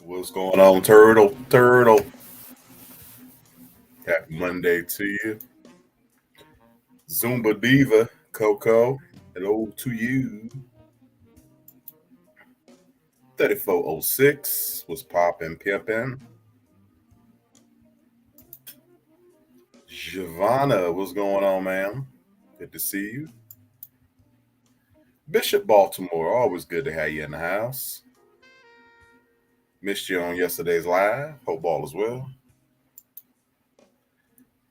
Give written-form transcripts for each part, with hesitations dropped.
What's going on, Turtle? Turtle. Happy Monday to you. Zumba Diva, Coco. Hello to you. 3406 was popping, pimping. Giovanna, what's going on, ma'am? Good to see you. Bishop Baltimore, always good to have you in the house. Missed you on yesterday's live. Hope all is well.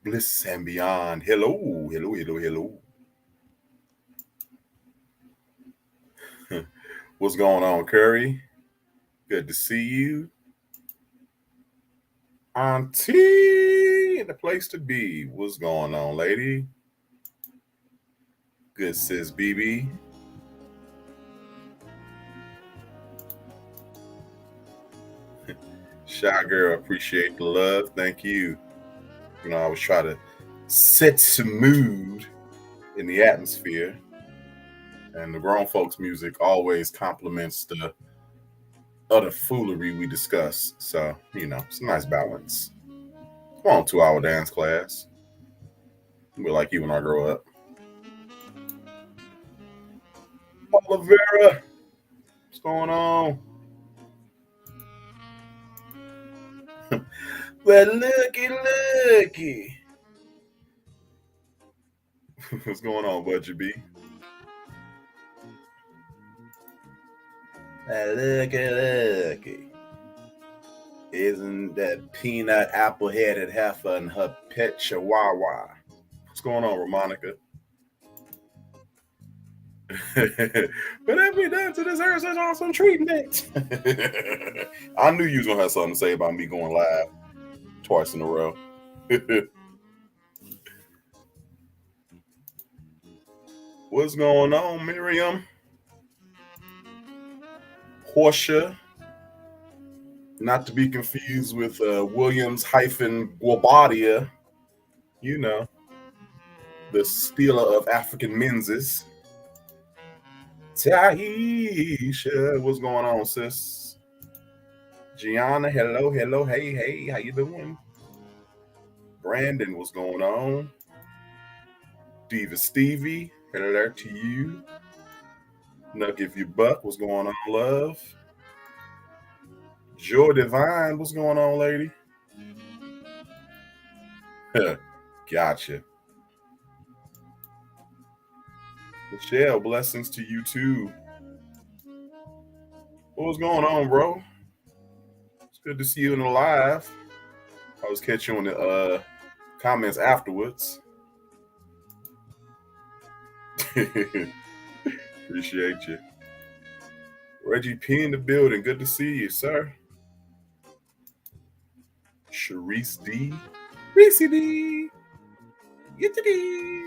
Bliss and beyond. Hello, hello, hello, hello. What's going on, Curry? Good to see you. Auntie, the place to be. What's going on, lady? Good sis, BB. Shy girl, appreciate the love. Thank you. You know, I was trying to set some mood in the atmosphere, and the grown folks' music always complements the other foolery we discuss. So, you know, it's a nice balance. Come on, 2 hour dance class. We're like you when I grow up. Olivera, what's going on? Well, looky. What's going on, Budget B? Looky. Isn't that peanut apple headed heifer and her pet chihuahua? What's going on, Romonica? But if we done to this earth such awesome treatment. I knew you was gonna have something to say about me going live twice in a row. What's going on, Miriam? Portia, not to be confused with Williams hyphen Guabadia, you know, the stealer of African menses. Taisha, what's going on, sis? Gianna, hello, hey, how you doing? Brandon, what's going on? Diva Stevie, hello to you. Nuck if you buck, what's going on, love? Joy Divine, what's going on, lady? Gotcha. Michelle, blessings to you too. What's going on, bro? It's good to see you in the live. I was catching you on the comments afterwards. Appreciate you. Reggie P in the building. Good to see you, sir. Sharice D. Reese D. Get the D.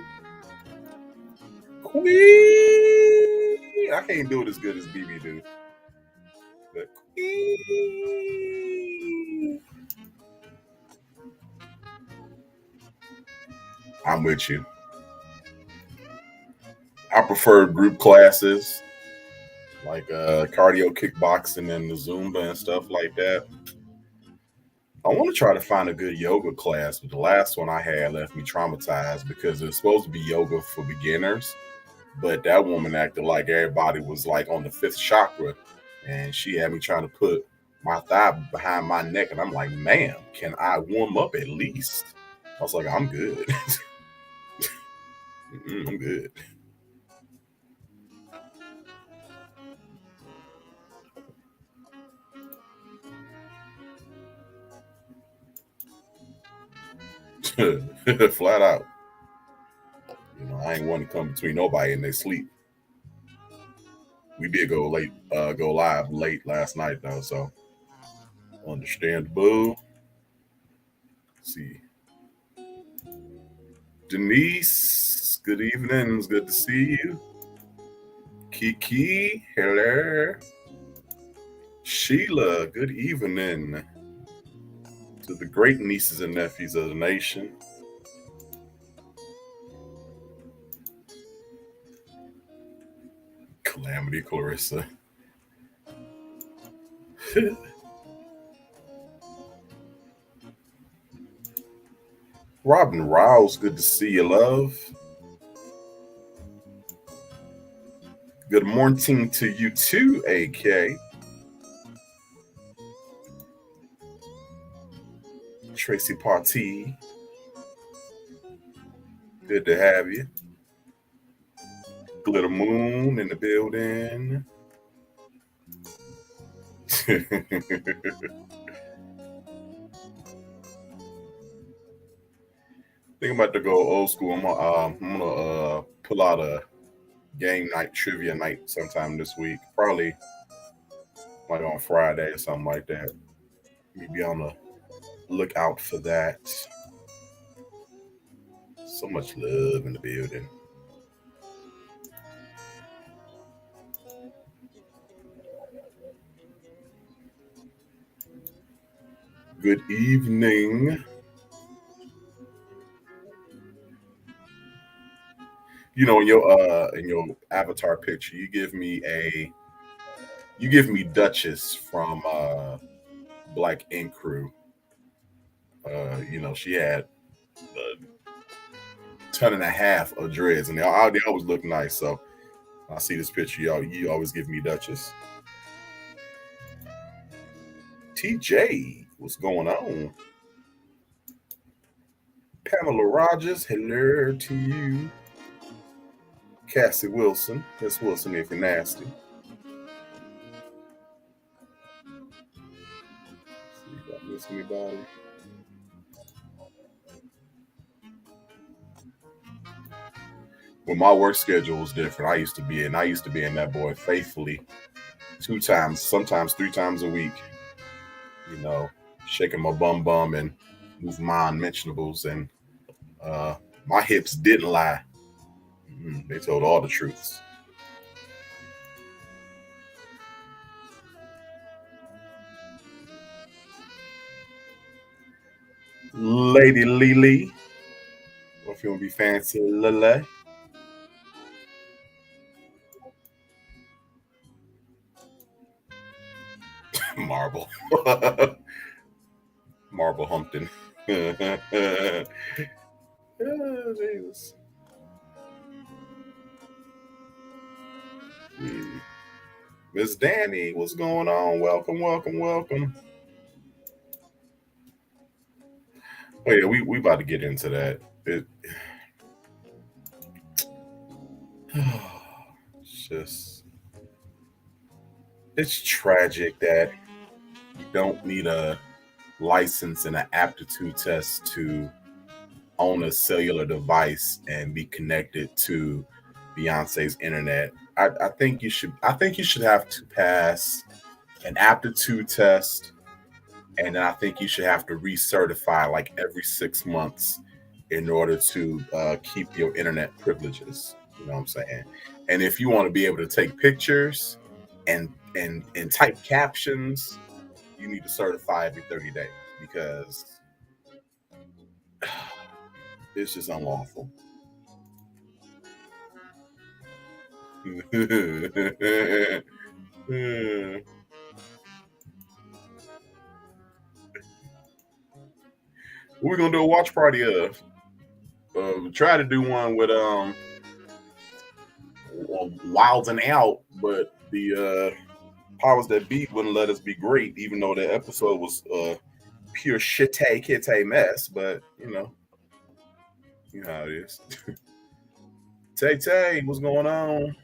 Queen. I can't do it as good as BB do. But Queen. I'm with you. I prefer group classes like cardio kickboxing and the Zumba and stuff like that. I want to try to find a good yoga class, but the last one I had left me traumatized because it was supposed to be yoga for beginners, but that woman acted like everybody was like on the fifth chakra, and she had me trying to put my thigh behind my neck, and I'm like, ma'am, can I warm up at least? I was like, I'm good. I'm good. Flat out. You know, I ain't want to come between nobody in their sleep. We did go live late last night though, so understandable. Let's see. Denise, good evening. It's good to see you. Kiki, hello. Sheila, good evening. To the great nieces and nephews of the nation. Calamity Clarissa. Robin Rouse, good to see you, love. Good morning to you too, AK. Tracy Party, good to have you. Glitter Moon in the building. Think I'm about to go old school. I'm gonna pull out a game night trivia night sometime this week. Probably like on Friday or something like that. Maybe on the lookout for that. So much love in the building. Good evening. You know, in your avatar picture, you give me Duchess from Black Ink Crew. She had a ton and a half of dreads, and they always look nice. So I see this picture, y'all. You always give me Duchess. TJ, what's going on? Pamela Rogers, hello to you. Cassie Wilson, Miss Wilson, if you're nasty. See if I miss anybody. Well, my work schedule was different. I used to be in that boy faithfully 2 times, sometimes 3 times a week. You know, shaking my bum and moving my unmentionables, and uh, my hips didn't lie. They told all the truths. Lady Lily, or if you want to be fancy, Lele. Marble. Marble Humpton. Oh, Jesus. Miss Danny, what's going on? Welcome, welcome, welcome. Oh yeah, we about to get into that. It's just it's tragic that you don't need a license and an aptitude test to own a cellular device and be connected to Beyonce's internet. I think you should have to pass an aptitude test, and then I think you should have to recertify like every 6 months in order to keep your internet privileges. You know what I'm saying? And if you want to be able to take pictures and type captions, you need to certify every 30 days because it's just unlawful. We're gonna do a watch party of. Try to do one with Wilds and Out, but the powers that be wouldn't let us be great, even though the episode was pure shitty kitty mess. But you know how it is. Tay Tay, what's going on?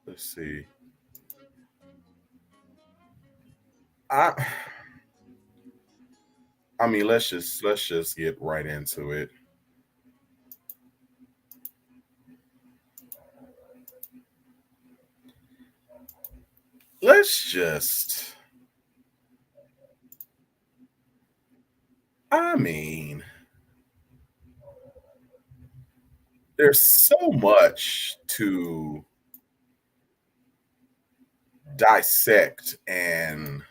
Let's see. I I mean, let's just get right into it. Let's just. I mean, there's so much to dissect and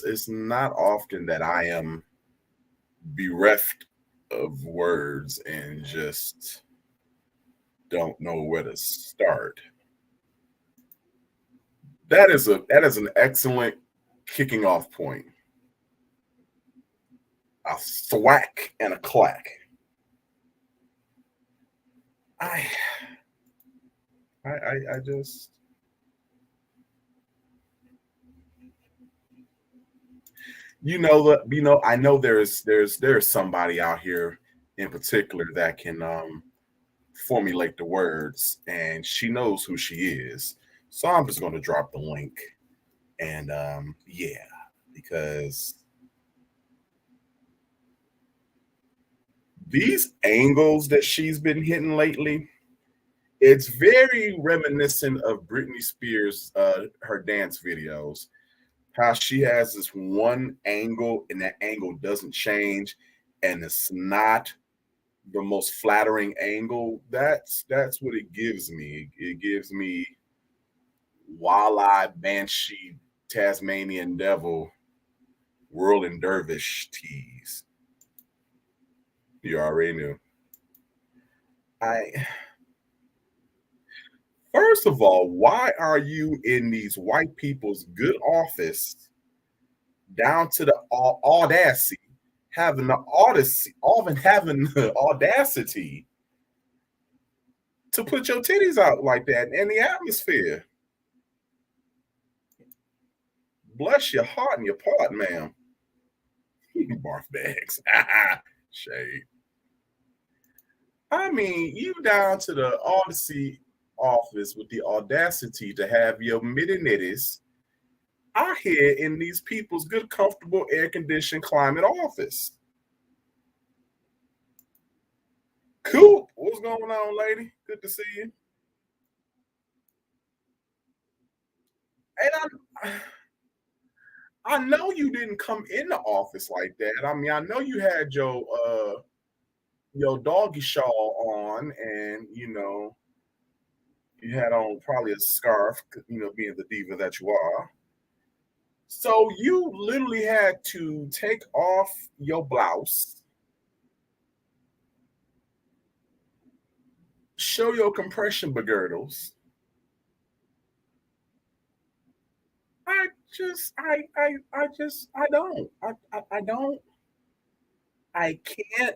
it's not often that I am bereft of words and just don't know where to start. That is an excellent kicking off point. A thwack and a clack. I I just I know there's somebody out here in particular that can formulate the words, and she knows who she is. So I'm just going to drop the link, and yeah, because these angles that she's been hitting lately, it's very reminiscent of Britney Spears, her dance videos. How she has this one angle, and that angle doesn't change, and it's not the most flattering angle. That's what it gives me. It gives me wildeye banshee Tasmanian devil whirling dervish tease. You already knew. I First of all, why are you in these white people's good office down to the audacity, having the audacity, even having the audacity to put your titties out like that in the atmosphere? Bless your heart and your part, ma'am. Barf bags. Shade. I mean, you down to the Odyssey office with the audacity to have your midi nitties out here in these people's good, comfortable, air conditioned climate office. Cool. What's going on, lady? Good to see you. And I know you didn't come in the office like that. I mean, I know you had your doggy shawl on, and you had on probably a scarf, being the diva that you are. So you literally had to take off your blouse, show your compression girdles. I don't. I don't. I can't.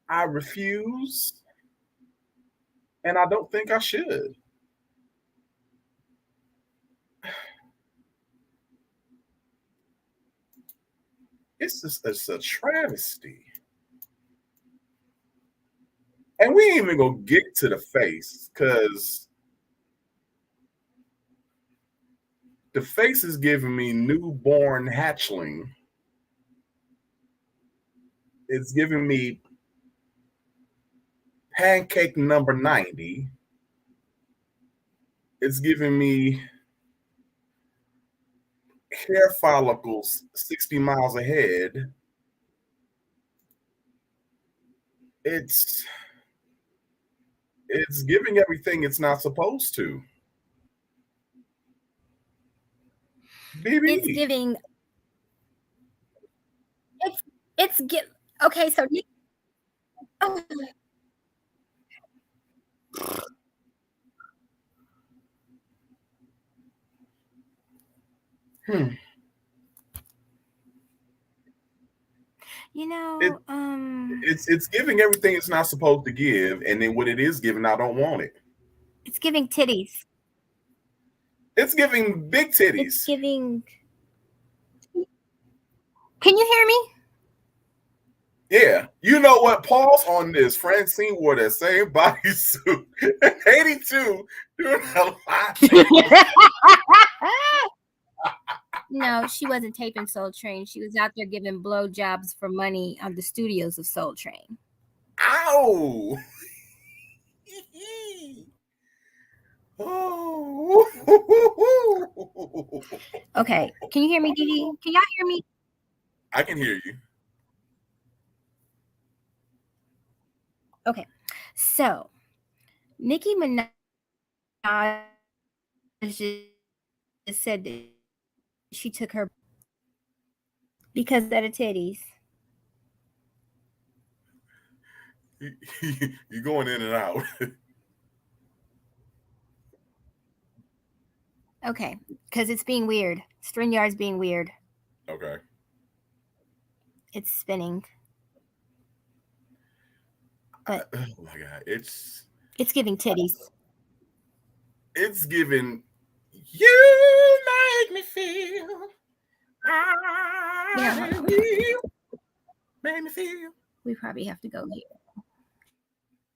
I refuse, and I don't think I should. It's a travesty. And we ain't even gonna get to the face because the face is giving me newborn hatchling. It's giving me pancake number 90. It's giving me hair follicles 60 miles ahead. It's it's giving everything it's not supposed to. It's BB. giving. It's it's get okay. So oh, Hmm. you It know, it's giving everything it's not supposed to give, and then what it is giving, I don't want it. it's giving titties. It's giving big It's titties. giving. Can you hear me? Yeah, you know what? Pause on this. Francine wore that same bodysuit, 82, doing a lot. No, she wasn't taping Soul Train. She was out there giving blowjobs for money on the studios of Soul Train. Oh. Oh. Okay, can you hear me, Dee? Can y'all hear me? I can hear you. Okay, so Nicki Minaj just said that she took her because of the titties. You're going in and out. Okay, because it's being weird. StreamYard's being weird. Okay. It's spinning. But Oh my God, it's giving titties. It's giving. You make me feel. Make me feel. We probably have to go here.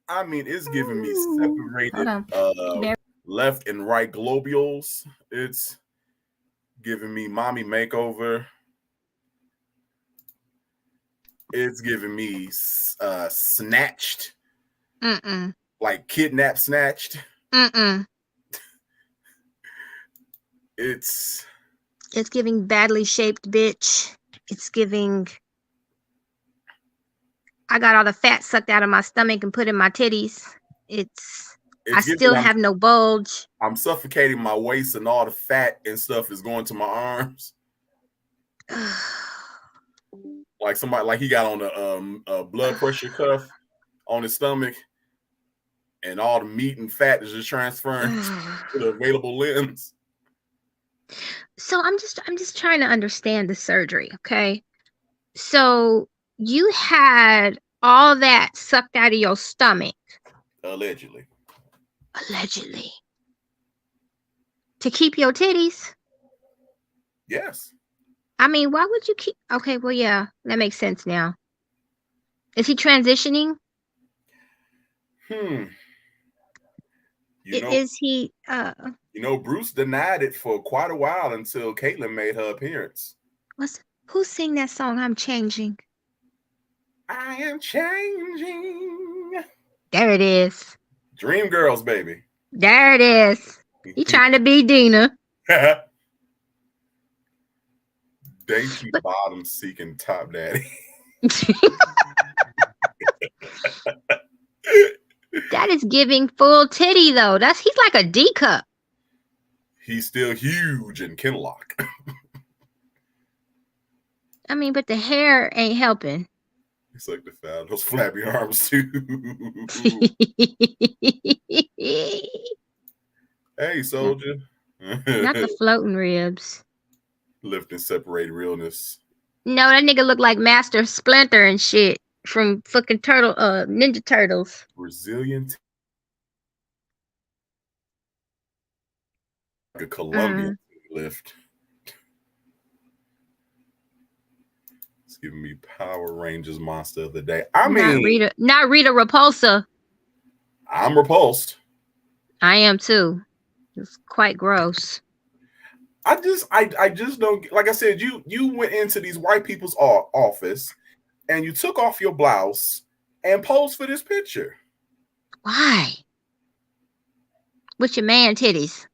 I mean, it's giving me separated Hold on. left and right globules. It's giving me mommy makeover. It's giving me snatched. Like kidnapped, snatched. It's giving badly shaped bitch. It's giving I got all the fat sucked out of my stomach and put in my titties. I still have no bulge. I'm suffocating my waist and all the fat and stuff is going to my arms. Like somebody, like he got on a blood pressure cuff on his stomach, and all the meat and fat is just transferring to the available limbs. So I'm just trying to understand the surgery, okay? So you had all that sucked out of your stomach. Allegedly. To keep your titties? Yes. I mean, why would you keep? Okay, well, yeah, that makes sense now. Is he transitioning? Is he? Bruce denied it for quite a while until Caitlyn made her appearance. Who sang that song? I'm changing. I am changing. There it is. Dreamgirls, baby. There it is. He trying to be Dina. Dainty bottom seeking top daddy. That is giving full titty though. He's like a D cup. He's still huge in Kinlock. I mean, but the hair ain't helping. It's like the fat, those flabby arms too. Hey, soldier. Not the floating ribs. Lifting separated realness. No, that nigga look like Master Splinter and shit from fucking Ninja Turtles. Brazilian. Like a Colombian lift. It's giving me Power Rangers monster of the day. I mean, not Rita Repulsa. I'm repulsed. I am too. It's quite gross. I just don't, like I said, you went into these white people's office and you took off your blouse and posed for this picture. Why? With your man titties.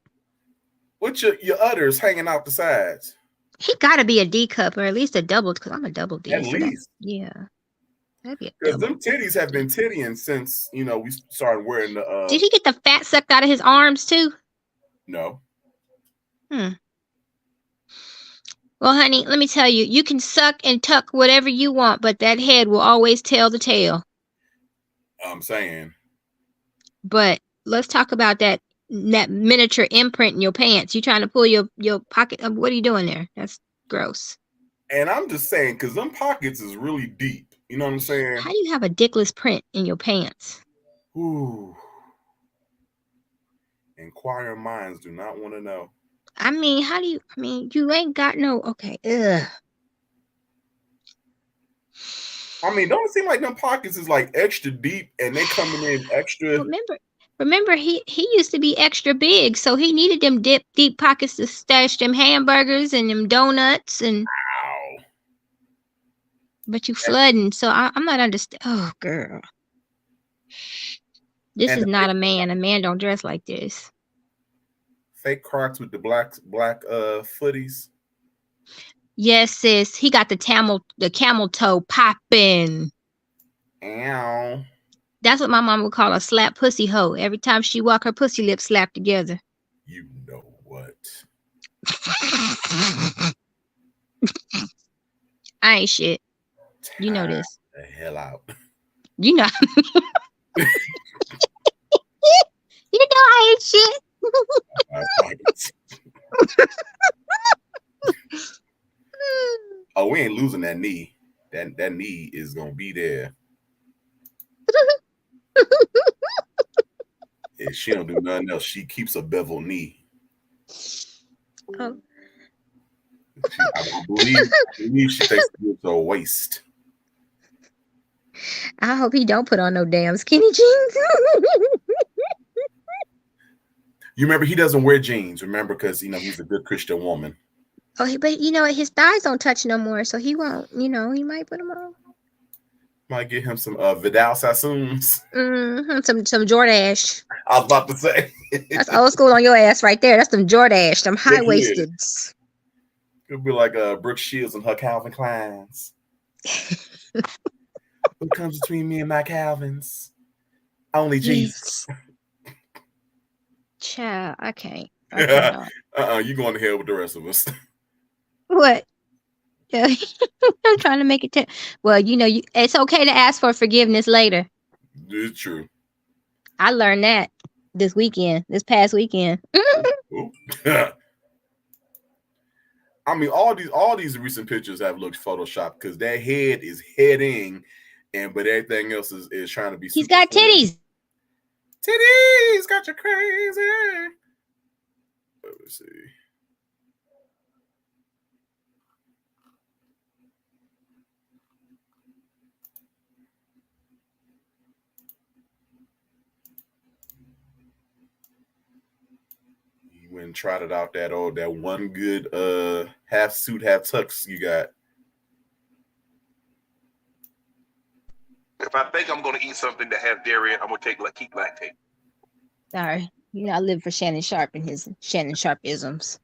With your udders hanging out the sides. He got to be a D cup or at least a double, because I'm a double D. At least. Yeah. That'd be a because them titties have been tittying since, we started wearing the... Did he get the fat sucked out of his arms too? No. Well, honey, let me tell you, you can suck and tuck whatever you want, but that head will always tell the tale. I'm saying. But let's talk about that miniature imprint in your pants. You trying to pull your pocket? What are you doing there? That's gross. And I'm just saying, because them pockets is really deep. You know what I'm saying? How do you have a dickless print in your pants? Ooh. Inquiring minds do not want to know. I mean, you ain't got no, okay, ugh. I mean, don't it seem like them pockets is like extra deep and they coming in extra? Remember, he used to be extra big, so he needed them deep pockets to stash them hamburgers and them donuts and. Wow. But you flooding, so I'm not understand. Oh, girl. This And is the not a man. A man don't dress like this. fake Crocs with the black footies. Yes, sis. He got the camel toe popping. Ow. That's what my mom would call a slap pussy hoe. Every time she walk, her pussy lips slap together. You know what? I ain't shit. You know this. The hell out. You know. You know I ain't shit. Oh, we ain't losing that knee. That knee is gonna be there. If she don't do nothing else, she keeps a beveled knee. Oh. I believe she takes it to her waist. I hope he don't put on no damn skinny jeans. You remember he doesn't wear jeans. Remember, because he's a good Christian woman. Oh, but you know his thighs don't touch no more, so he won't. He might put them on. Might get him some Vidal Sassoons. Some Jordache. I was about to say. That's old school on your ass right there. That's some Jordache, some high waisted. It'll be like Brooke Shields and her Calvin Kleins. What comes between me and my Calvins? Only Jesus. Child, I can't. You going to hell with the rest of us. What? Yeah. I'm trying to make it. Well, it's okay to ask for forgiveness later. It's true. I learned that this past weekend. I mean, all these recent pictures have looked photoshopped because that head is heading, but everything else is trying to be. He's got titties. Titties got you crazy. Let me see. You went and trotted out that one good half suit, half tux you got. If I think I'm going to eat something that has dairy in it, I'm going to keep lactate. Sorry. I live for Shannon Sharp and his Shannon Sharp-isms.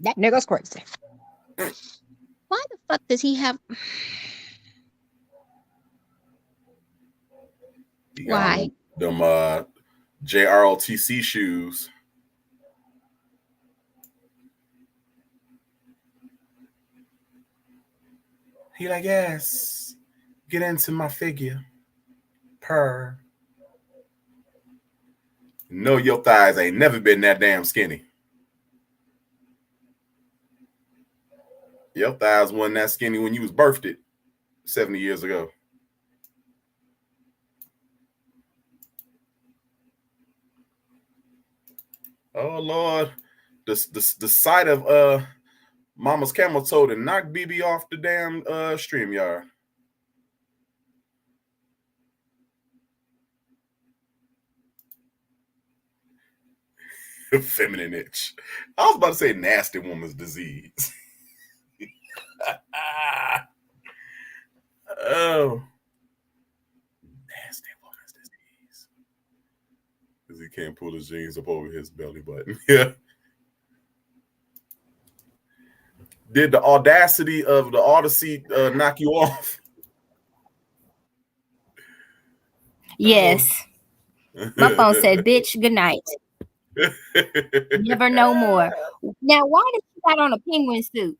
That nigga's crazy. Why the fuck does he have... Why? Them JROTC shoes. He like, yes, get into my figure. Purr. No, your thighs ain't never been that damn skinny. Your thighs wasn't that skinny when you was birthed 70 years ago. Oh Lord, the sight of Mama's camel toe to knock BB off the damn StreamYard. Feminine itch. I was about to say nasty woman's disease. Oh, nasty woman's disease. Because he can't pull his jeans up over his belly button. Yeah. Did the audacity of the Odyssey knock you off? Yes. My phone said, bitch, good night. Never no more. Now, why did she got on a penguin suit?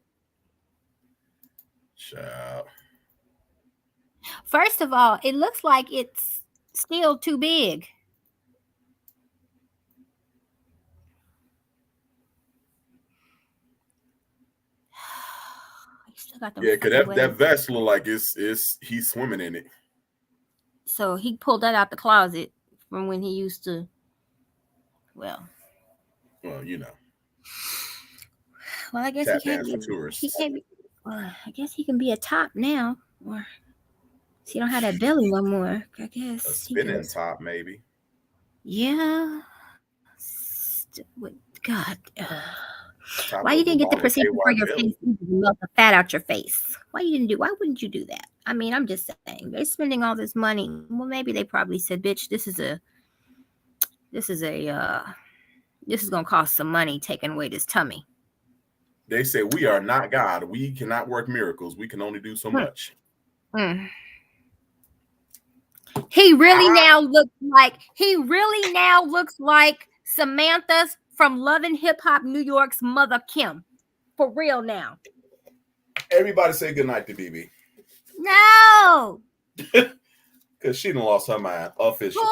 Child. First of all, it looks like it's still too big. Yeah, because that vest look like he's swimming in it. So he pulled that out the closet from when he used to. Well, you know. Well, I guess he can't be. He can't be. Well, I guess he can be a top now, or so you don't have that belly no more. I guess a spinning top, maybe. Yeah. God. Why you didn't get the procedure for your face? Melt the fat out your face. Why wouldn't you do that? I mean, I'm just saying they're spending all this money. Well, maybe they probably said, "Bitch, this is gonna cost some money taking away this tummy." They say we are not God. We cannot work miracles. We can only do so much. He really now looks like Samantha's from Love and Hip Hop New York's mother Kim. For real now. Everybody say goodnight to BB. No. Because she done lost her mind officially.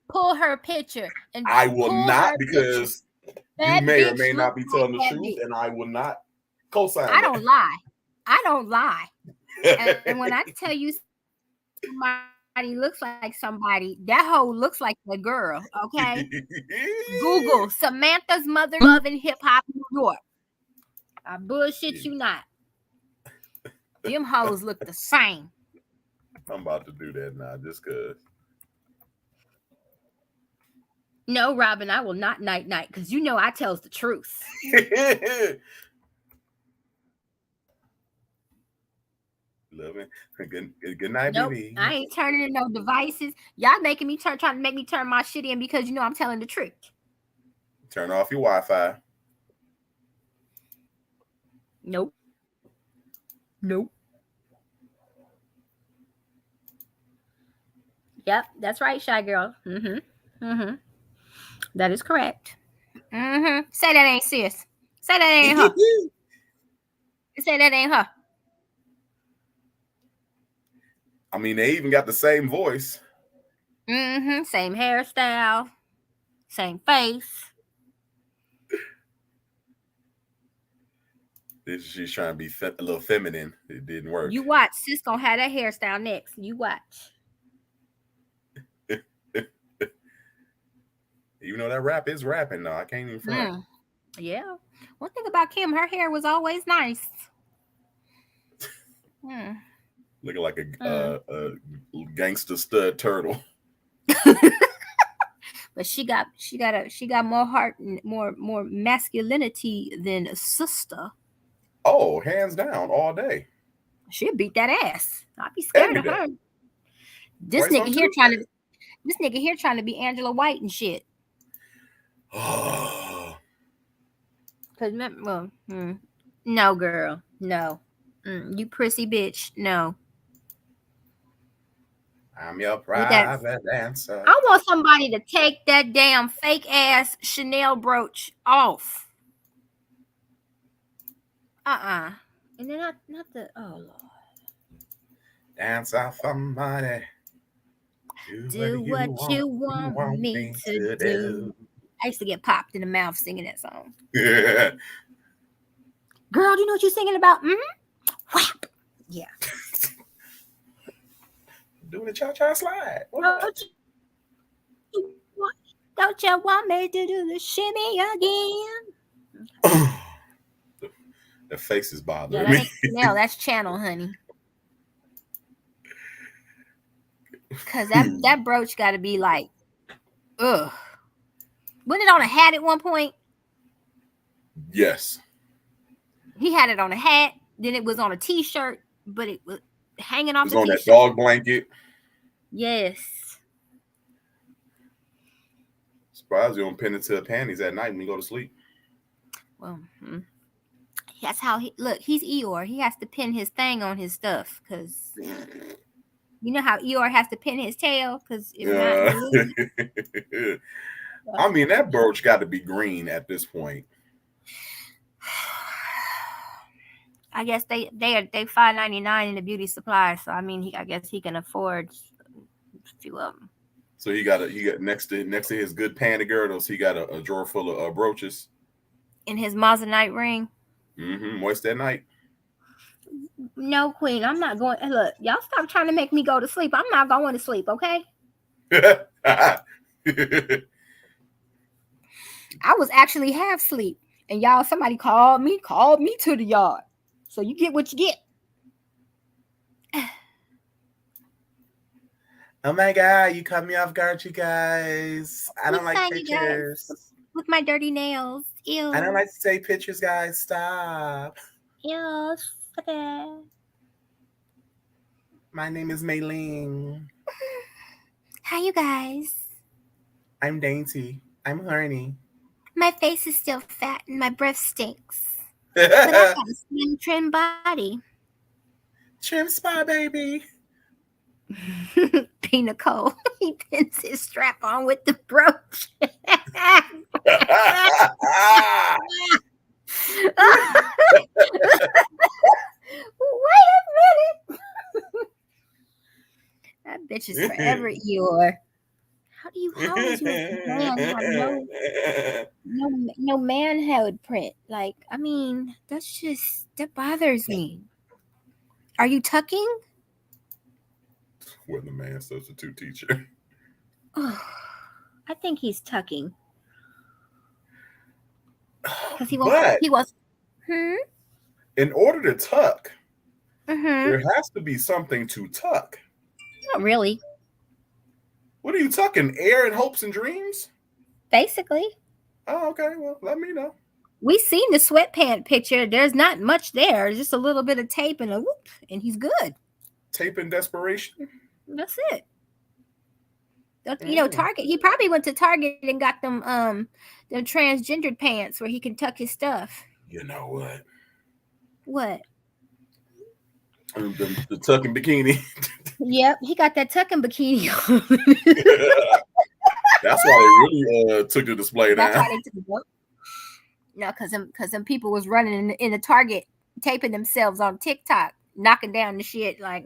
Pull her picture. And I will not, because you may or may not be telling the truth, and I will not co-sign I don't lie. And when I tell you somebody looks like somebody, that hoe looks like the girl, okay? Google Samantha's mother Love and Hip Hop New York. I bullshit you not. Them hoes look the same. I'm about to do that now, just because. No, Robin, I will not night, because you know I tells the truth. Love it. Good night, nope, baby. I ain't turning in no devices. Y'all making me trying to make me turn my shit in because you know I'm telling the truth. Turn off your Wi-Fi. Nope. Yep, that's right, Shy Girl. That is correct. Say that ain't sis. Say that ain't her. Say that ain't her. I mean, they even got the same voice. Same hairstyle. Same face. She's trying to be a little feminine. It didn't work. You watch. Sis gonna have that hairstyle next. You watch. Even though that rap is rapping, though, I can't even front. Yeah. One thing about Kim, her hair was always nice. Looking like a gangster stud turtle. But she got more heart and more masculinity than a sister. Oh, hands down, all day. She'll beat that ass. I'd be scared of her. This nigga here trying to be Angela White and shit. Cause no, girl, no. You prissy bitch, no. I'm your private dancer. I want somebody to take that damn fake ass Chanel brooch off. And then not the Lord. Dance off for money. Do what you want me to do. I used to get popped in the mouth singing that song. Yeah. Girl, do you know what you're singing about? Whap. Yeah. Doing the cha-cha slide. Don't you want me to do the shimmy again? The face is bothering me. No, that's Channel, honey. Because that brooch got to be like, ugh. Wasn't it on a hat at one point? Yes. He had it on a hat. Then it was on a t-shirt, but it was hanging off the t-shirt. It was on t-shirt. that dog blanket. Yes. Surprised you don't pin it to the panties at night when you go to sleep. Well, that's how he's Eeyore. He has to pin his thing on his stuff because you know how Eeyore has to pin his tail because I mean, that brooch got to be green at this point. I guess they $5.99 in the beauty supply, so I mean, I guess he can afford a few of them. So he got next to his good panty girdles, he got a drawer full of brooches. In his Moissanite ring. Moist that night. No, Queen, I'm not going. Look, y'all stop trying to make me go to sleep. I'm not going to sleep, okay? I was actually half asleep, and y'all, somebody called me to the yard. So you get what you get. Oh my God, you caught me off guard, you guys. I don't like pictures. With my dirty nails. Ew. I don't like to take pictures, guys. Stop. Ew. Okay. My name is Mayling. Hi, you guys. I'm dainty. I'm horny. My face is still fat and my breath stinks. But I got a slim, trim body. Trim spa, baby. P. Nicole. He pins his strap on with the brooch. Wait a minute. That bitch is forever Eeyore. How is you a man have no manhood print? Like, I mean, that bothers me. Are you tucking? When the man substitute teacher. Oh, I think he's tucking. Because he wants. In order to tuck, Mm-hmm. there has to be something to tuck. Not really. What are you tucking? Air and hopes and dreams? Basically. Oh, okay. Well, let me know. We seen the sweatpant picture. There's not much there. Just a little bit of tape and a whoop, and he's good. Tape and desperation? That's it. You know, Target. He probably went to Target and got them transgendered pants where he can tuck his stuff. You know what? What? The tucking bikini. Yep, he got that tucking bikini on. That's why they really took the display down. That's why they took it down. No, because them people was running in the Target, taping themselves on TikTok, knocking down the shit like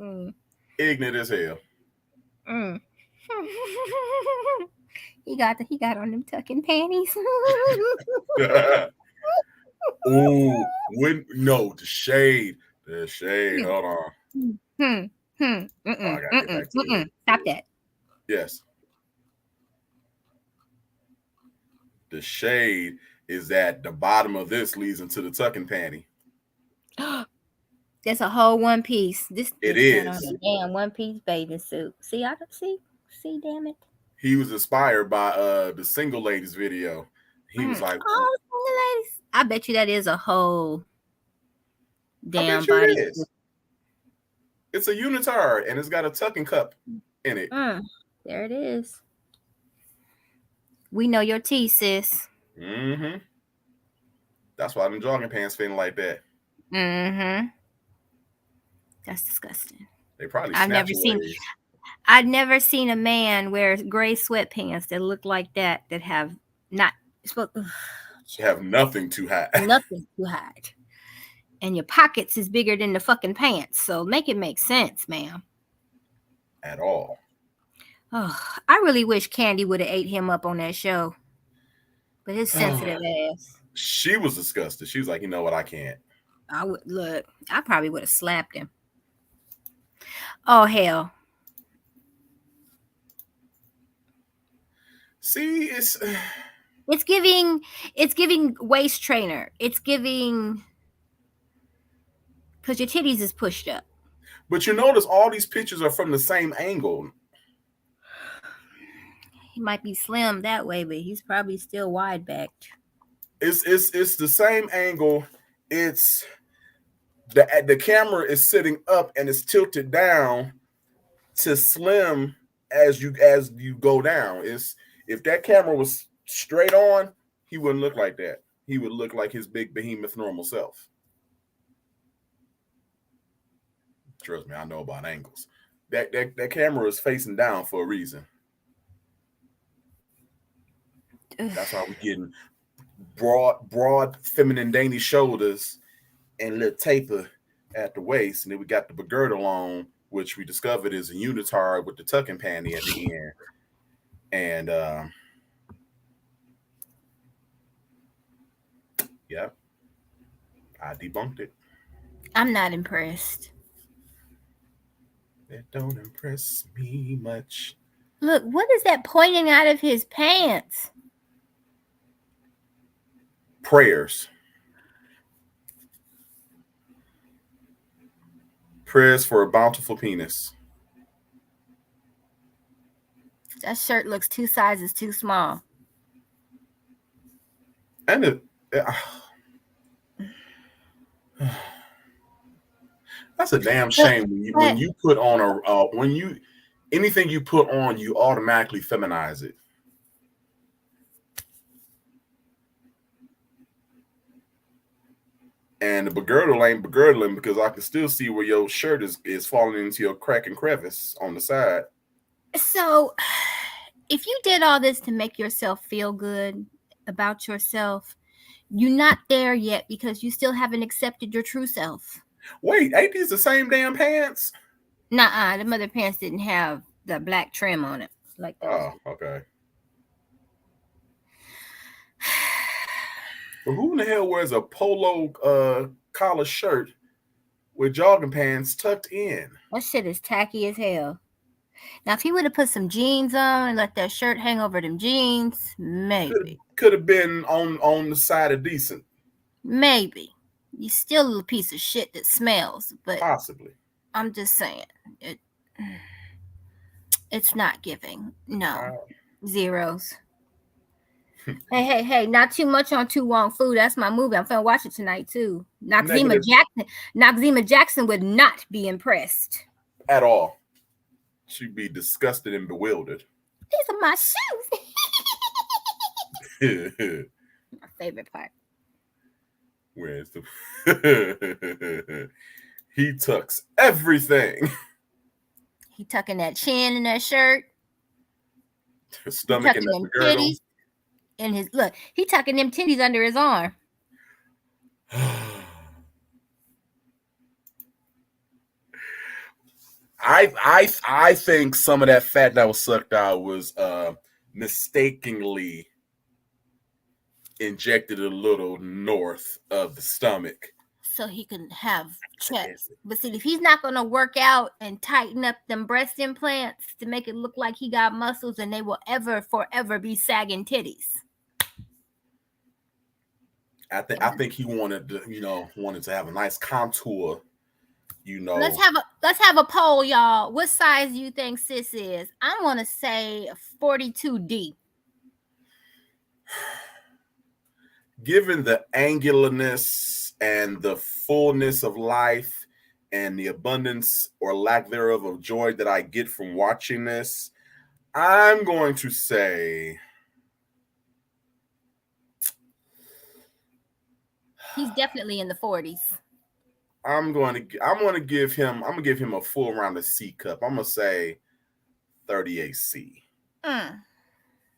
ignorant as hell. He got on them tucking panties. Oh, the shade. The shade. Hold on. I gotta get back to it. Stop that. Yes. The shade is at the bottom of this leads into the tucking panty. That's a whole one piece. It is on a damn one piece bathing suit. See, I can see, damn it. He was inspired by the single ladies video. He was like, "Oh, single ladies." I bet you that is a whole damn body. It is. It's a unitard and it's got a tucking cup in it. There it is. We know your tea, sis. Mm-hmm. That's why them jogging pants fitting like that. Mm-hmm. That's disgusting. They probably I've never seen a man wear gray sweatpants that look like that have have nothing to hide. Nothing to hide. And your pockets is bigger than the fucking pants. So make it make sense, ma'am. At all. Oh, I really wish Candy would have ate him up on that show. But his sensitive ass. She was disgusted. She was like, you know what? I can't. I probably would have slapped him. Oh, hell. See, it's giving waist trainer. It's giving, because your titties is pushed up. But you notice all these pictures are from the same angle. He might be slim that way, but he's probably still wide backed. It's the same angle. It's the camera is sitting up and it's tilted down to slim as you go down. If that camera was straight on, he wouldn't look like that. He would look like his big behemoth normal self. Trust me, I know about angles. That camera is facing down for a reason. That's why we're getting broad feminine dainty shoulders and little taper at the waist. And then we got the girdle on, which we discovered is a unitard with the tucking panty at the end. And yeah, I debunked it. I'm not impressed. That don't impress me much. Look, what is that pointing out of his pants? Prayers. Prayers for a bountiful penis. That shirt looks 2 sizes too small. And That's a damn shame when you put on anything you put on, you automatically feminize it. And the begirdle ain't begirdling because I can still see where your shirt is falling into your crack and crevice on the side. So, if you did all this to make yourself feel good about yourself, you're not there yet because you still haven't accepted your true self. Wait, ain't these the same damn pants? Nuh-uh, the mother pants didn't have the black trim on it like that. Oh, okay. But who in the hell wears a polo collar shirt with jogging pants tucked in? That shit is tacky as hell. Now, if he would have put some jeans on and let that shirt hang over them jeans, maybe. Could have been on the side of decent. Maybe. You're still a piece of shit that smells, but possibly. I'm just saying. It's not giving. No. Zeros. Hey, not too much on Too Wong Fu. That's my movie. I'm finna watch it tonight too. Noxzema Jackson would not be impressed. At all. She'd be disgusted and bewildered. These are my shoes. My favorite part. Where's the he tucks everything. He tucking that chin in that shirt. His stomach in that girdle. And his look, he tucking them titties under his arm. I think some of that fat that was sucked out was mistakenly injected a little north of the stomach. So he can have chest. But see, if he's not going to work out and tighten up them breast implants to make it look like he got muscles, and they will forever be sagging titties. I think he wanted to have a nice contour. Let's have a poll, y'all. What size do you think sis is? I want to say 42D. Given the angularness and the fullness of life and the abundance or lack thereof of joy that I get from watching this, I'm going to say he's definitely in the 40s. I'm gonna give him a full round of C cup. I'm gonna say 38C.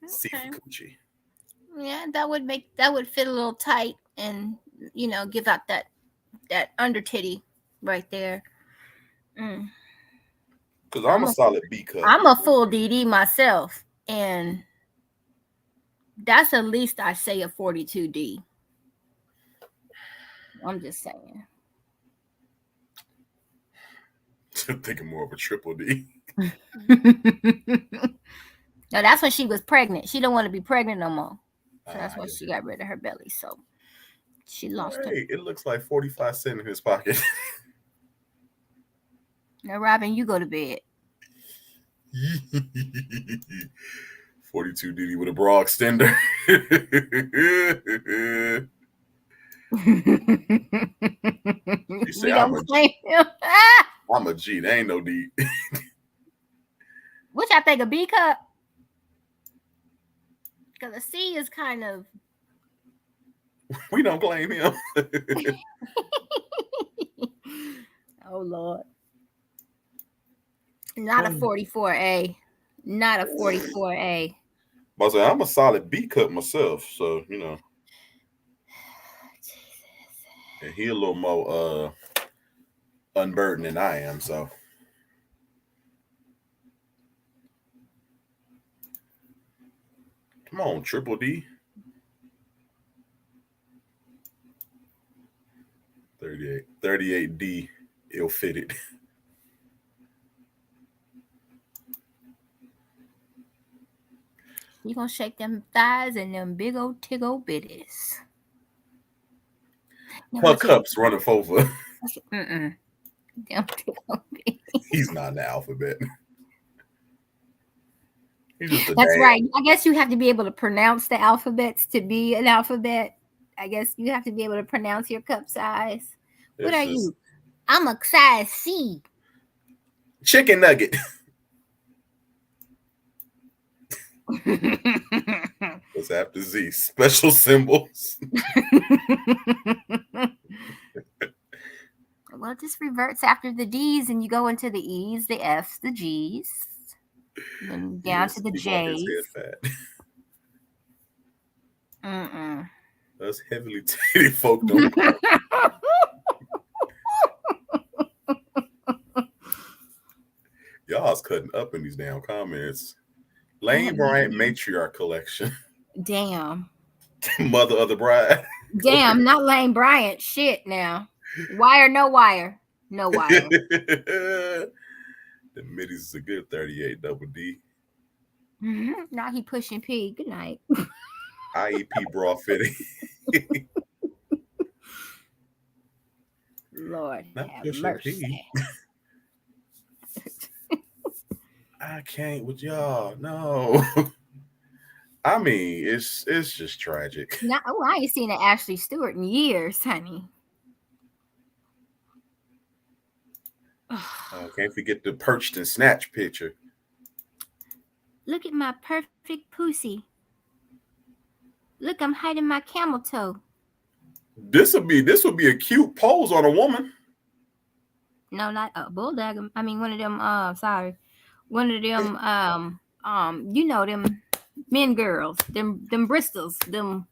C for coochie. Yeah, that would fit a little tight and give out that under titty right there. Because I'm a solid B cup. I'm a full DD myself, and that's at least I say a 42D. I'm just saying. I'm thinking more of a triple D. No, that's when she was pregnant. She don't want to be pregnant no more. So that's why she got rid of her belly. So she lost her. It looks like 45 cents in his pocket. Now, Robin, you go to bed. 42 DD with a bra extender. You say I'm a G. There ain't no D. Which I think a B cup. Because a C is kind of. We don't claim him. Oh, Lord. Not a 44A. Not a 44A. But I'm a solid B cup myself. So, And he a little more unburdened than I am. So. Come on, triple D. 38D, ill-fitted. You gonna shake them thighs and them big old tiggle bitties. Her cups running over. Them tiggle bitties. He's not in the alphabet. That's right. I guess you have to be able to pronounce the alphabets to be an alphabet. I guess you have to be able to pronounce your cup size. What are you? I'm a size C. Chicken nugget. What's after Z? Special symbols. Well, it just reverts after the D's, and you go into the E's, the F's, the G's, then down to the J's. Us heavily titty folk don't count. Y'all's cutting up in these damn comments. Lane Bryant matriarch collection. Damn. Mother of the bride. Damn, not Lane Bryant. Shit now. Wire, no wire. No wire. The middies is a good 38 double D. Now he pushing P. Good night. IEP bra fitting. Lord Not have pushing mercy. P. I can't with y'all. No. I mean, it's just tragic. I ain't seen an Ashley Stewart in years, honey. Can't forget the perched and snatch picture. Look at my perfect pussy. Look, I'm hiding my camel toe. This would be a cute pose on a woman. No, not a bulldog. I mean, one of them. One of them. You know them men girls. Them Bristols. Them.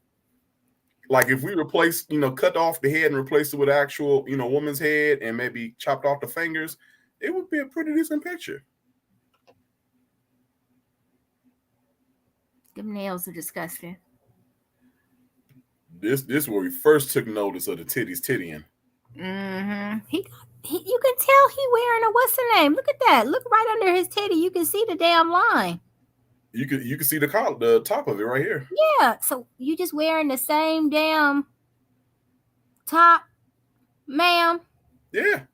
Like if we replace, cut off the head and replace it with actual, woman's head and maybe chopped off the fingers, it would be a pretty decent picture. Them nails are disgusting. This where we first took notice of the tittying. You can tell he wearing a what's the name? Look at that. Look right under his titty. You can see the damn line. You can see the top of it right here. Yeah. So you just wearing the same damn top, ma'am? Yeah.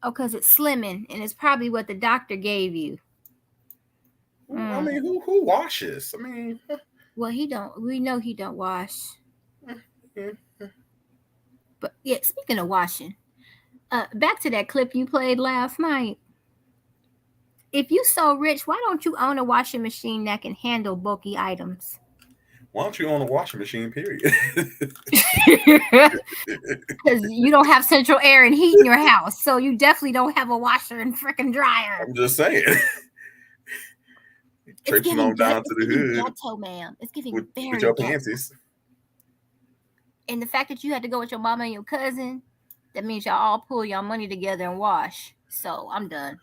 Oh, because it's slimming, and it's probably what the doctor gave you. I mean, who washes? I mean, well, he don't. We know he don't wash. But yeah, speaking of washing, back to that clip you played last night. If you so rich, why don't you own a washing machine that can handle bulky items? Why don't you own a washing machine, period? Because you don't have central air and heat in your house, so you definitely don't have a washer and freaking dryer. I'm just saying. Traipsing on down to the hood. Ghetto, ma'am. It's giving very with your ghetto. panties. And the fact that you had to go with your mama and your cousin, that means y'all all pull y'all money together and wash. So I'm done.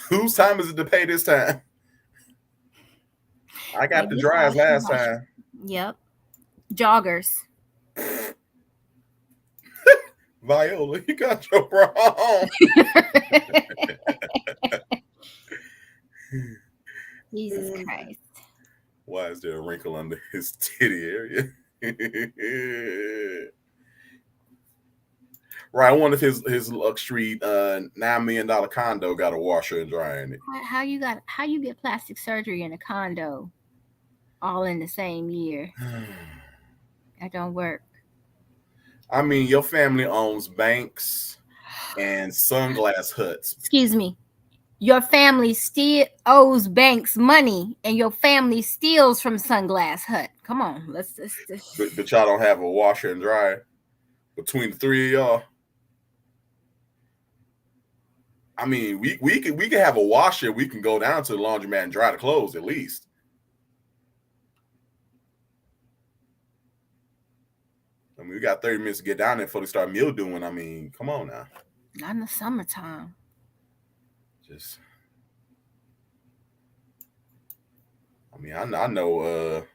Whose time is it to pay this time? I got the dryers last time. Yep. Joggers. Viola, you got your bra on. Jesus Christ. Why is there a wrinkle under his titty area? Right, I wonder if his luxury $9 million condo got a washer and dryer in it. How you get plastic surgery in a condo all in the same year? That don't work. I mean, your family owns banks and sunglass huts. Excuse me. Your family still owes banks money, and your family steals from Sunglass Hut. Come on, let's. But y'all don't have a washer and dryer between the three of y'all. I mean, we can have a washer. We can go down to the laundromat and dry the clothes at least. I mean, we got 30 minutes to get down there before they start mildewing. I mean, come on now. Not in the summertime. Just, I mean, I know. Oh,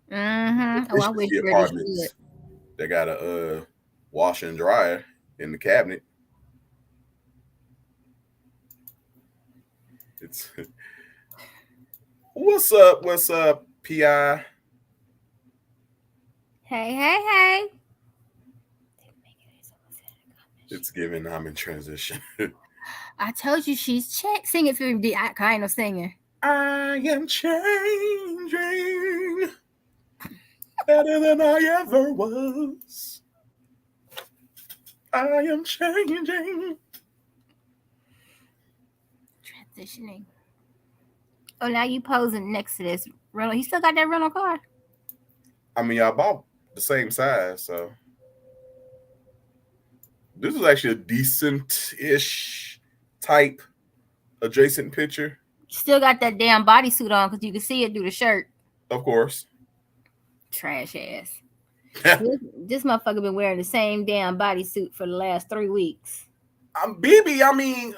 I wish apartments they got a washer and dryer in the cabinet. It's what's up? What's up, PI? Hey. It's given I'm in transition. I told you she's sing it for me. I kind of singing. I am changing better than I ever was. I am changing. Transitioning. Oh, now you posing next to this rental. He still got that rental car? I mean, I bought the same size, so this is actually a decent-ish type adjacent picture. Still got that damn bodysuit on because you can see it through the shirt. Of course. Trash ass. This motherfucker been wearing the same damn bodysuit for the last 3 weeks. BB, I mean,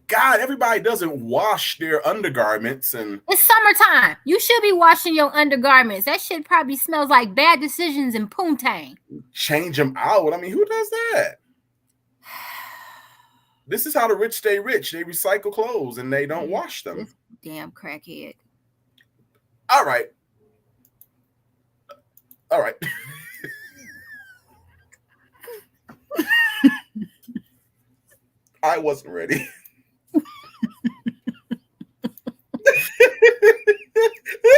God, everybody doesn't wash their undergarments, and it's summertime. You should be washing your undergarments. That shit probably smells like bad decisions and poontang. Change them out. I mean, who does that? This is how the rich stay rich. They recycle clothes and they don't wash them. This damn crackhead. All right. I wasn't ready.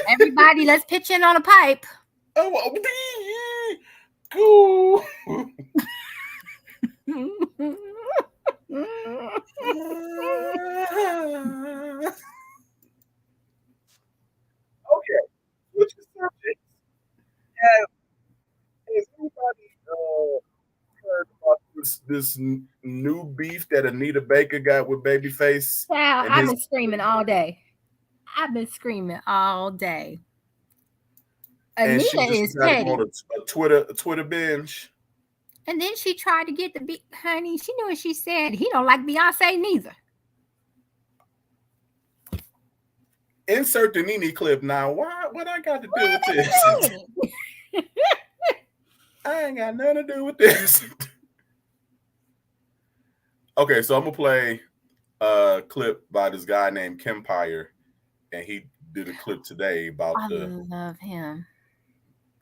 Everybody, let's pitch in on a pipe. Oh, cool. Okay, which subject has anybody heard about this new beef that Anita Baker got with Babyface? Wow, I've been screaming all day. And Anita is petty. On a Twitter binge. And then she tried to get the beat, honey. She knew what she said. He don't like Beyonce neither. Insert the Nene clip now. What I got to do with this? I ain't got nothing to do with this. Okay, so I'm gonna play a clip by this guy named Kempire, and he did a clip today about I love him.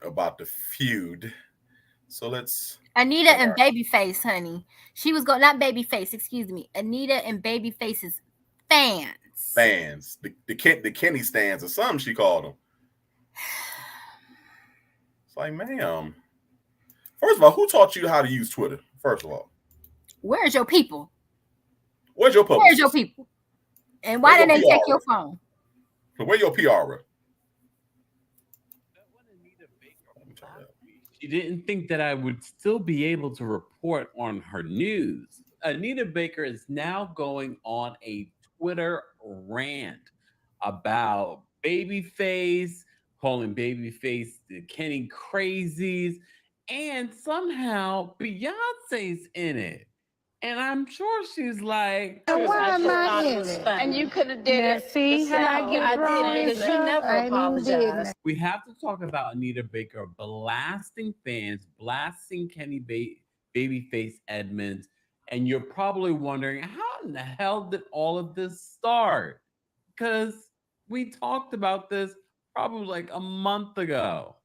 About the feud. So let's Anita and Babyface, honey. She was going not Babyface, excuse me. Anita and Babyface's fans. The Kenny stands or something she called them. It's like, ma'am. First of all, who taught you how to use Twitter? First of all, where's your people? Where's your publicist? Where's your people? And why didn't they take your phone? Where your PR? She didn't think that I would still be able to report on her news. Anita Baker is now going on a Twitter rant about Babyface, calling Babyface the Kenny Crazies, and somehow Beyonce's in it. And I'm sure she's like, why am I in it? And you could have did it. See how I get wrong because you never apologized. We have to talk about Anita Baker blasting fans, blasting Kenny Babyface Edmonds. And you're probably wondering, how in the hell did all of this start? Because we talked about this probably like a month ago.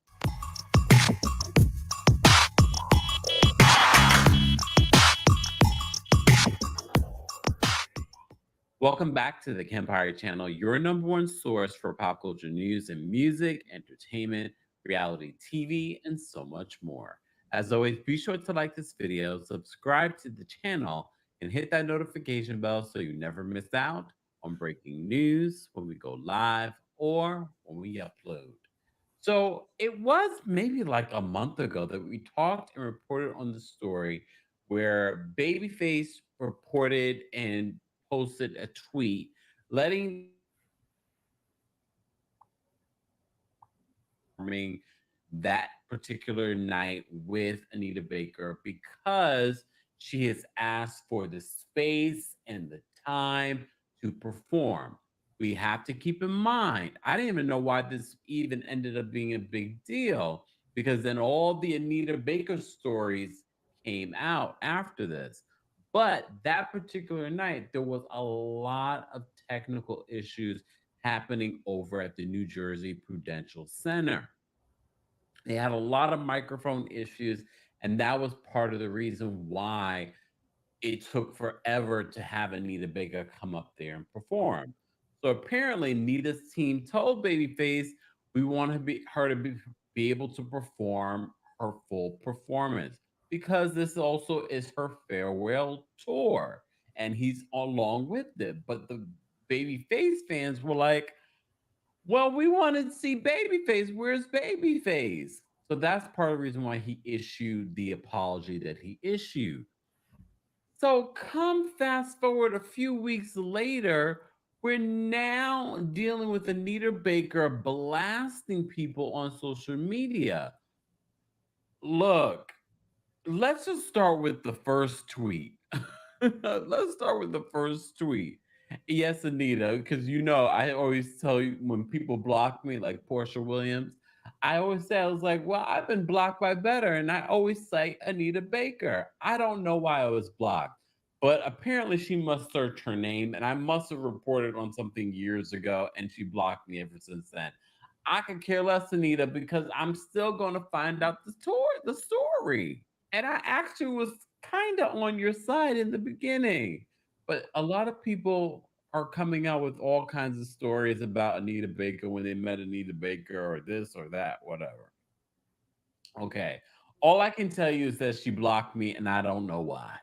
Welcome back to the Kempire channel, your number one source for pop culture news and music, entertainment, reality TV, and so much more. As always, be sure to like this video, subscribe to the channel, and hit that notification bell so you never miss out on breaking news when we go live or when we upload. So it was maybe like a month ago that we talked and reported on the story where Babyface reported and posted a tweet letting that particular night with Anita Baker because she has asked for the space and the time to perform. We have to keep in mind, I didn't even know why this even ended up being a big deal because then all the Anita Baker stories came out after this. But that particular night, there was a lot of technical issues happening over at the New Jersey Prudential Center. They had a lot of microphone issues, and that was part of the reason why it took forever to have Anita Baker come up there and perform. So apparently, Anita's team told Babyface, we want her to be able to perform her full performance. because this also is her farewell tour and he's along with it. But the Babyface fans were like, well, we wanted to see Babyface. Where's Babyface? So that's part of the reason why he issued the apology that he issued. So come fast forward a few weeks later, we're now dealing with Anita Baker blasting people on social media. Look, let's just start with the first tweet. Let's start with the first tweet. Yes, Anita, because I always tell you when people block me, like Portia Williams, I always say, I was like, well, I've been blocked by better. And I always cite Anita Baker. I don't know why I was blocked, but apparently she must search her name. And I must have reported on something years ago and she blocked me ever since then. I could care less, Anita, because I'm still going to find out the story. And I actually was kind of on your side in the beginning. But a lot of people are coming out with all kinds of stories about Anita Baker when they met Anita Baker or this or that, whatever. Okay. All I can tell you is that she blocked me and I don't know why.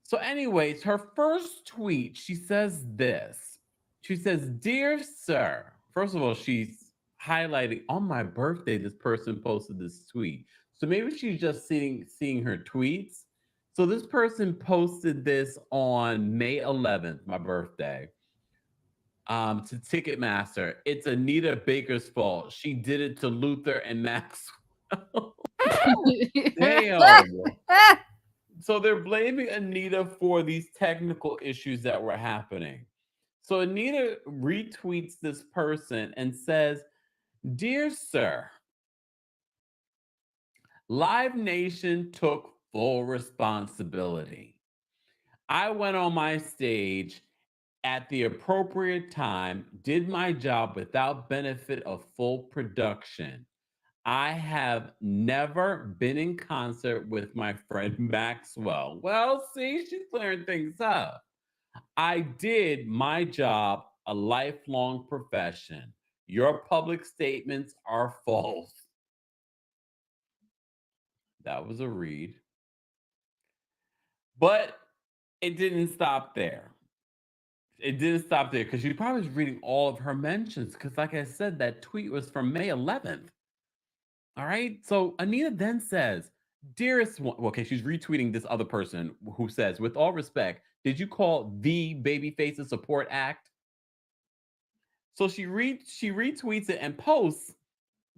So, anyways, her first tweet, she says this. She says, Dear Sir, first of all, she's highlighting on my birthday, this person posted this tweet. So maybe she's just seeing her tweets. So this person posted this on May 11th, my birthday, to Ticketmaster. It's Anita Baker's fault. She did it to Luther and Maxwell. Damn. So they're blaming Anita for these technical issues that were happening. So Anita retweets this person and says, Dear Sir, Live Nation took full responsibility. I went on my stage at the appropriate time, did my job without benefit of full production. I have never been in concert with my friend Maxwell. Well, see, she's clearing things up. I did my job, a lifelong profession. Your public statements are false. That was a read. But it didn't stop there. It didn't stop there because she probably was reading all of her mentions. Because, like I said, that tweet was from May 11th. All right. So Anita then says, Dearest one, okay, she's retweeting this other person who says, with all respect, did you call the Babyface a support act? So she retweets it and posts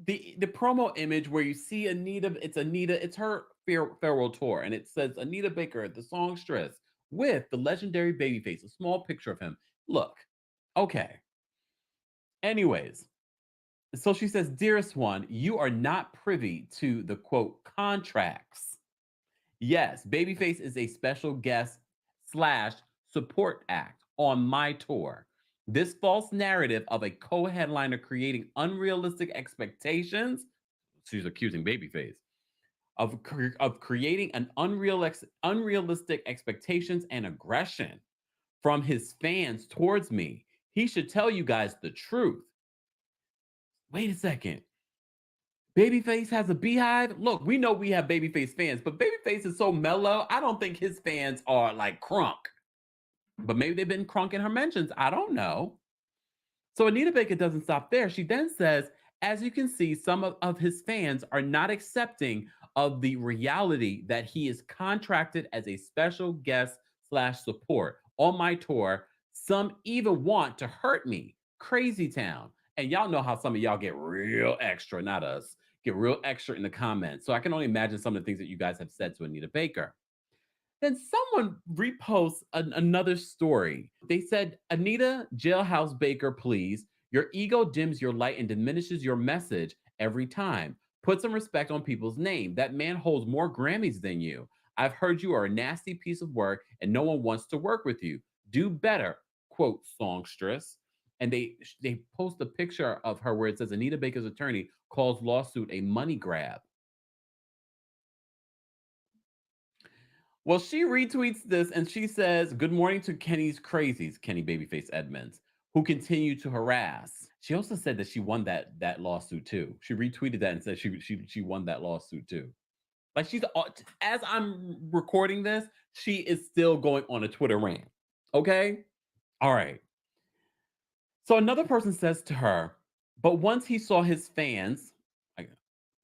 the promo image where you see Anita. It's her farewell tour, and it says Anita Baker, the songstress, with the legendary Babyface, a small picture of him. Look, okay. Anyways, so she says, Dearest one, you are not privy to the quote contracts. Yes, Babyface is a special guest slash support act on my tour. This false narrative of a co-headliner creating unrealistic expectations, she's accusing Babyface, of creating an unrealistic expectations and aggression from his fans towards me. He should tell you guys the truth. Wait a second. Babyface has a beehive. Look, we know we have Babyface fans, but Babyface is so mellow. I don't think his fans are like crunk. But maybe they've been crunk in her mentions. I don't know. So Anita Baker doesn't stop there. She then says, as you can see, some of his fans are not accepting of the reality that he is contracted as a special guest slash support on my tour. Some even want to hurt me. Crazy town. And y'all know how some of y'all get real extra, not us, get real extra in the comments. So I can only imagine some of the things that you guys have said to Anita Baker. Then someone reposts another story. They said, Anita Jailhouse Baker, please. Your ego dims your light and diminishes your message every time. Put some respect on people's name. That man holds more Grammys than you. I've heard you are a nasty piece of work and no one wants to work with you. Do better, quote songstress. And they post a picture of her where it says Anita Baker's attorney calls lawsuit a money grab. Well, she retweets this and she says, good morning to Kenny's crazies, Kenny Babyface Edmonds, who continue to harass. She also said that she won that lawsuit too. She retweeted that and said she won that lawsuit too. Like as I'm recording this, she is still going on a Twitter rant. Okay? All right. So another person says to her, but once he saw his fans,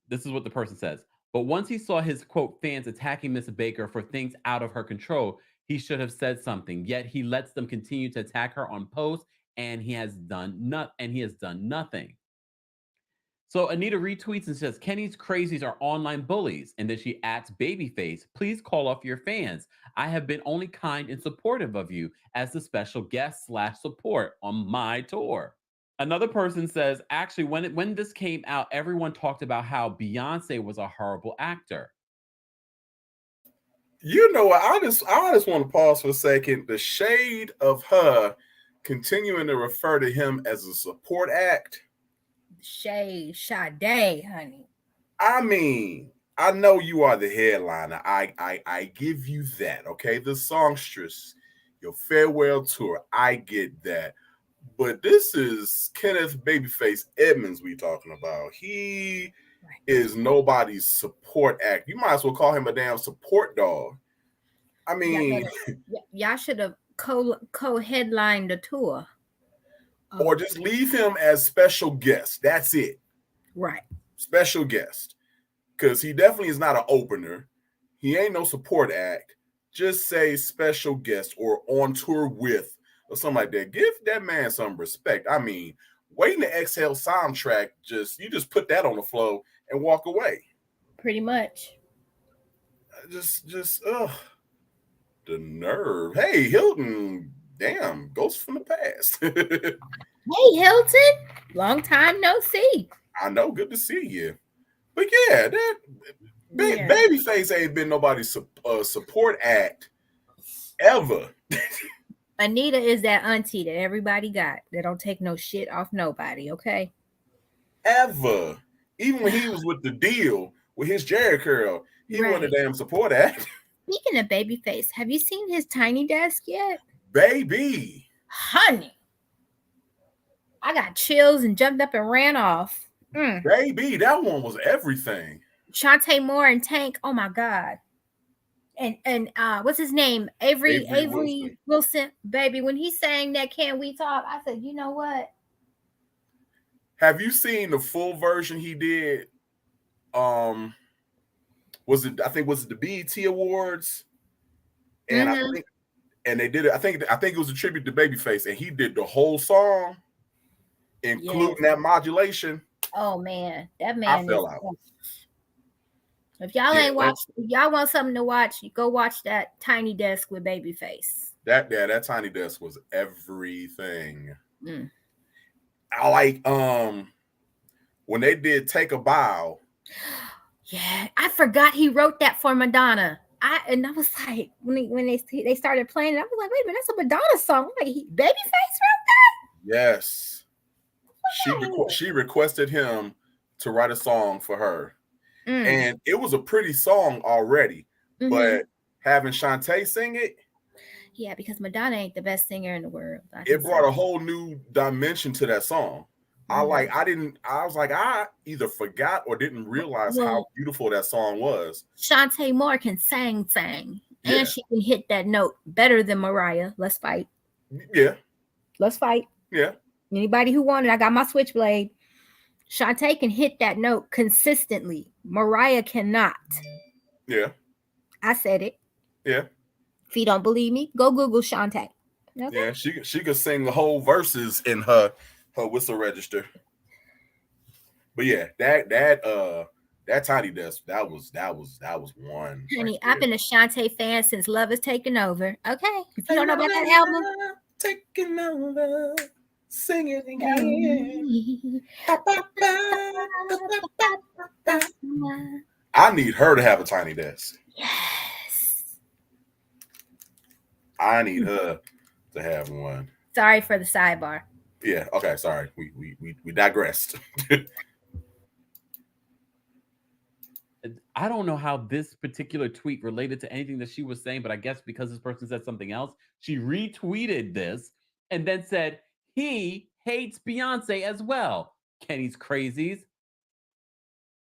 this is what the person says, but once he saw his quote fans attacking Miss Baker for things out of her control, he should have said something. Yet he lets them continue to attack her on posts, and he has done nothing. So Anita retweets and says, Kenny's crazies are online bullies. And then she adds, Babyface, please call off your fans. I have been only kind and supportive of you as the special guest / support on my tour. Another person says, actually, when this came out, everyone talked about how Beyonce was a horrible actor. You know what? I just want to pause for a second. The shade of her continuing to refer to him as a support act. Sade, honey. I mean, I know you are the headliner. I give you that. Okay, the songstress, your farewell tour. I get that. But this is Kenneth Babyface Edmonds we talking about. He is nobody's support act. You might as well call him a damn support dog. I mean, y'all should have co-headlined the tour. Or just leave him as special guest. That's it. Right. Special guest. Because he definitely is not an opener. He ain't no support act. Just say special guest or on tour with or something like that. Give that man some respect. I mean, Waiting to Exhale soundtrack, you just put that on the floor and walk away. Pretty much. The nerve. Hey, Hilton. Damn, ghost from the past. Hey, Hilton. Long time no see. I know. Good to see you. But yeah, Babyface ain't been nobody's support act ever. Anita is that auntie that everybody got that don't take no shit off nobody, okay? Ever. Even when he was with the deal with his Jerry curl, he wasn't a damn support act. Speaking of Babyface, have you seen his tiny desk yet? Baby. Honey. I got chills and jumped up and ran off. Baby, that one was everything. Shantae Moore and Tank, oh my God. And what's his name? Avery Wilson. Baby, when he sang that Can We Talk, I said, you know what? Have you seen the full version he did? Was it the BET Awards? And they did it. I think it was a tribute to Babyface, and he did the whole song, including that modulation. Oh man, that man! I fell out. If y'all ain't watched, if y'all want something to watch, you go watch that Tiny Desk with Babyface. That Tiny Desk was everything. I like when they did Take a Bow. Yeah, I forgot he wrote that for Madonna. I was like, when they started playing it, I was like, wait a minute, that's a Madonna song. I'm like, Babyface wrote that? Yes. She requested him to write a song for her. And it was a pretty song already. But having Shantae sing it. Yeah, because Madonna ain't the best singer in the world. It brought a whole new dimension to that song. I was like, I either forgot or didn't realize how beautiful that song was. Shantae Moore can sing. Yeah. And she can hit that note better than Mariah. Let's fight. Yeah. Let's fight. Yeah. Anybody who wanted, I got my switchblade. Shantae can hit that note consistently. Mariah cannot. Yeah. I said it. Yeah. If you don't believe me, go Google Shantae. Okay? Yeah, she could sing the whole verses in her whistle register. But yeah, that Tiny Desk, that was one. Honey, I've been a Shantae fan since Love Has Taken Over. Okay. If you don't know about that album, taking over. Sing it again. I need her to have a Tiny Desk. Yes. I need her to have one. Sorry for the sidebar. Yeah, okay, sorry. We digressed. I don't know how this particular tweet related to anything that she was saying, but I guess because this person said something else, she retweeted this and then said, he hates Beyonce as well. Kenny's crazies.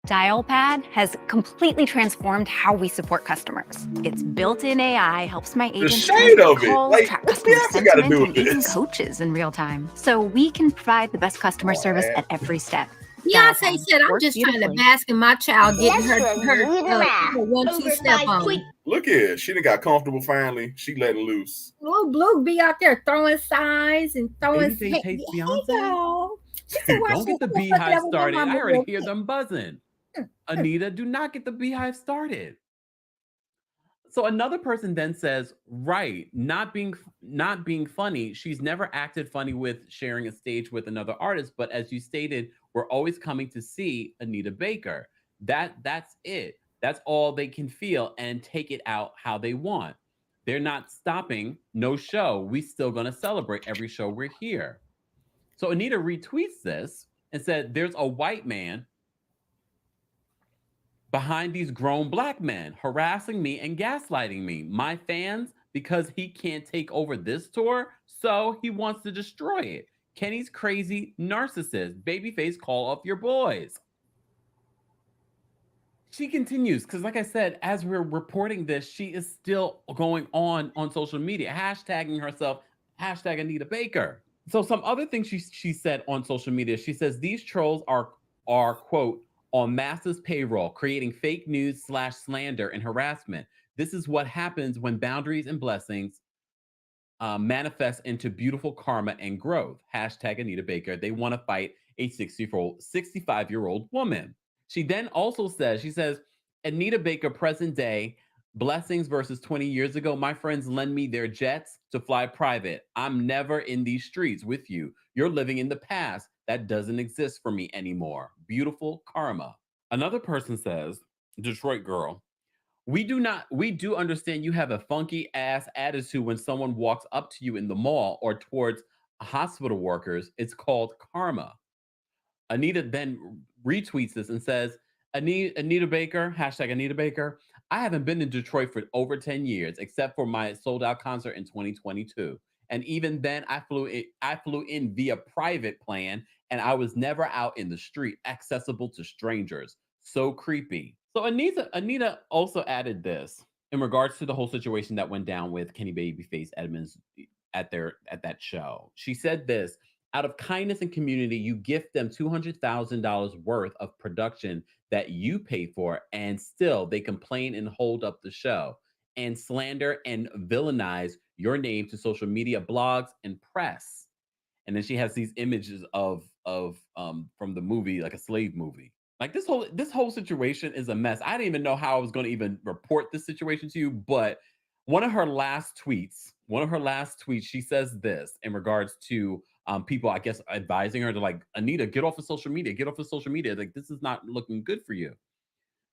Dial Pad has completely transformed how we support customers. Its built-in AI helps my The agents shade transfer of it. calls, Like, track what's customer Beyonce got to sentiment, do and with even this? coaches in real time. So we can provide the best customer Oh, service man. at every step. Beyonce said, "I'm Works just trying to beautifully. bask in my child getting her Let's review the math. 1-2 Over step 5 on." quick. Look here. She done got comfortable finally. She letting loose. Little Blue be out there throwing signs and throwing. Babyface hates Hey, Beyonce? y'all. She said, "Why Don't she get the fuck it up beehive with my started. mama I already real hear quick?" them buzzing. Anita, do not get the beehive started. So another person then says, right, not being funny. She's never acted funny with sharing a stage with another artist, but as you stated, we're always coming to see Anita Baker. That's it. That's all they can feel and take it out how they want. They're not stopping, no show. We still gonna celebrate every show we're here. So Anita retweets this and said, there's a white man behind these grown black men harassing me and gaslighting me. My fans, because he can't take over this tour, so he wants to destroy it. Kenny's crazy narcissist. Babyface, call off your boys. She continues, because like I said, as we're reporting this, she is still going on social media, hashtagging herself, hashtag Anita Baker. So some other things she said on social media, she says these trolls are quote on Mass's payroll, creating fake news / slander and harassment. This is what happens when boundaries and blessings manifest into beautiful karma and growth. Hashtag Anita Baker. They want to fight a 65-year-old woman. She then also says, she says, Anita Baker, present day, blessings versus 20 years ago. My friends lend me their jets to fly private. I'm never in these streets with you. You're living in the past. That doesn't exist for me anymore. Beautiful karma. Another person says, Detroit girl, we do understand you have a funky ass attitude when someone walks up to you in the mall or towards hospital workers. It's called karma. Anita then retweets this and says, Anita Baker, hashtag Anita Baker. I haven't been in Detroit for over 10 years, except for my sold out concert in 2022. And even then I flew in via private plan and I was never out in the street, accessible to strangers. So creepy. So Anita also added this in regards to the whole situation that went down with Kenny Babyface Edmonds at that show. She said this, out of kindness and community, you gift them $200,000 worth of production that you pay for, and still they complain and hold up the show and slander and villainize your name to social media, blogs, and press. And then she has these images of from the movie, like a slave movie. Like this whole situation is a mess. I didn't even know how I was going to even report this situation to you, but one of her last tweets, she says this in regards to people, I guess, advising her to like, Anita, get off of social media, get off of social media. Like, this is not looking good for you.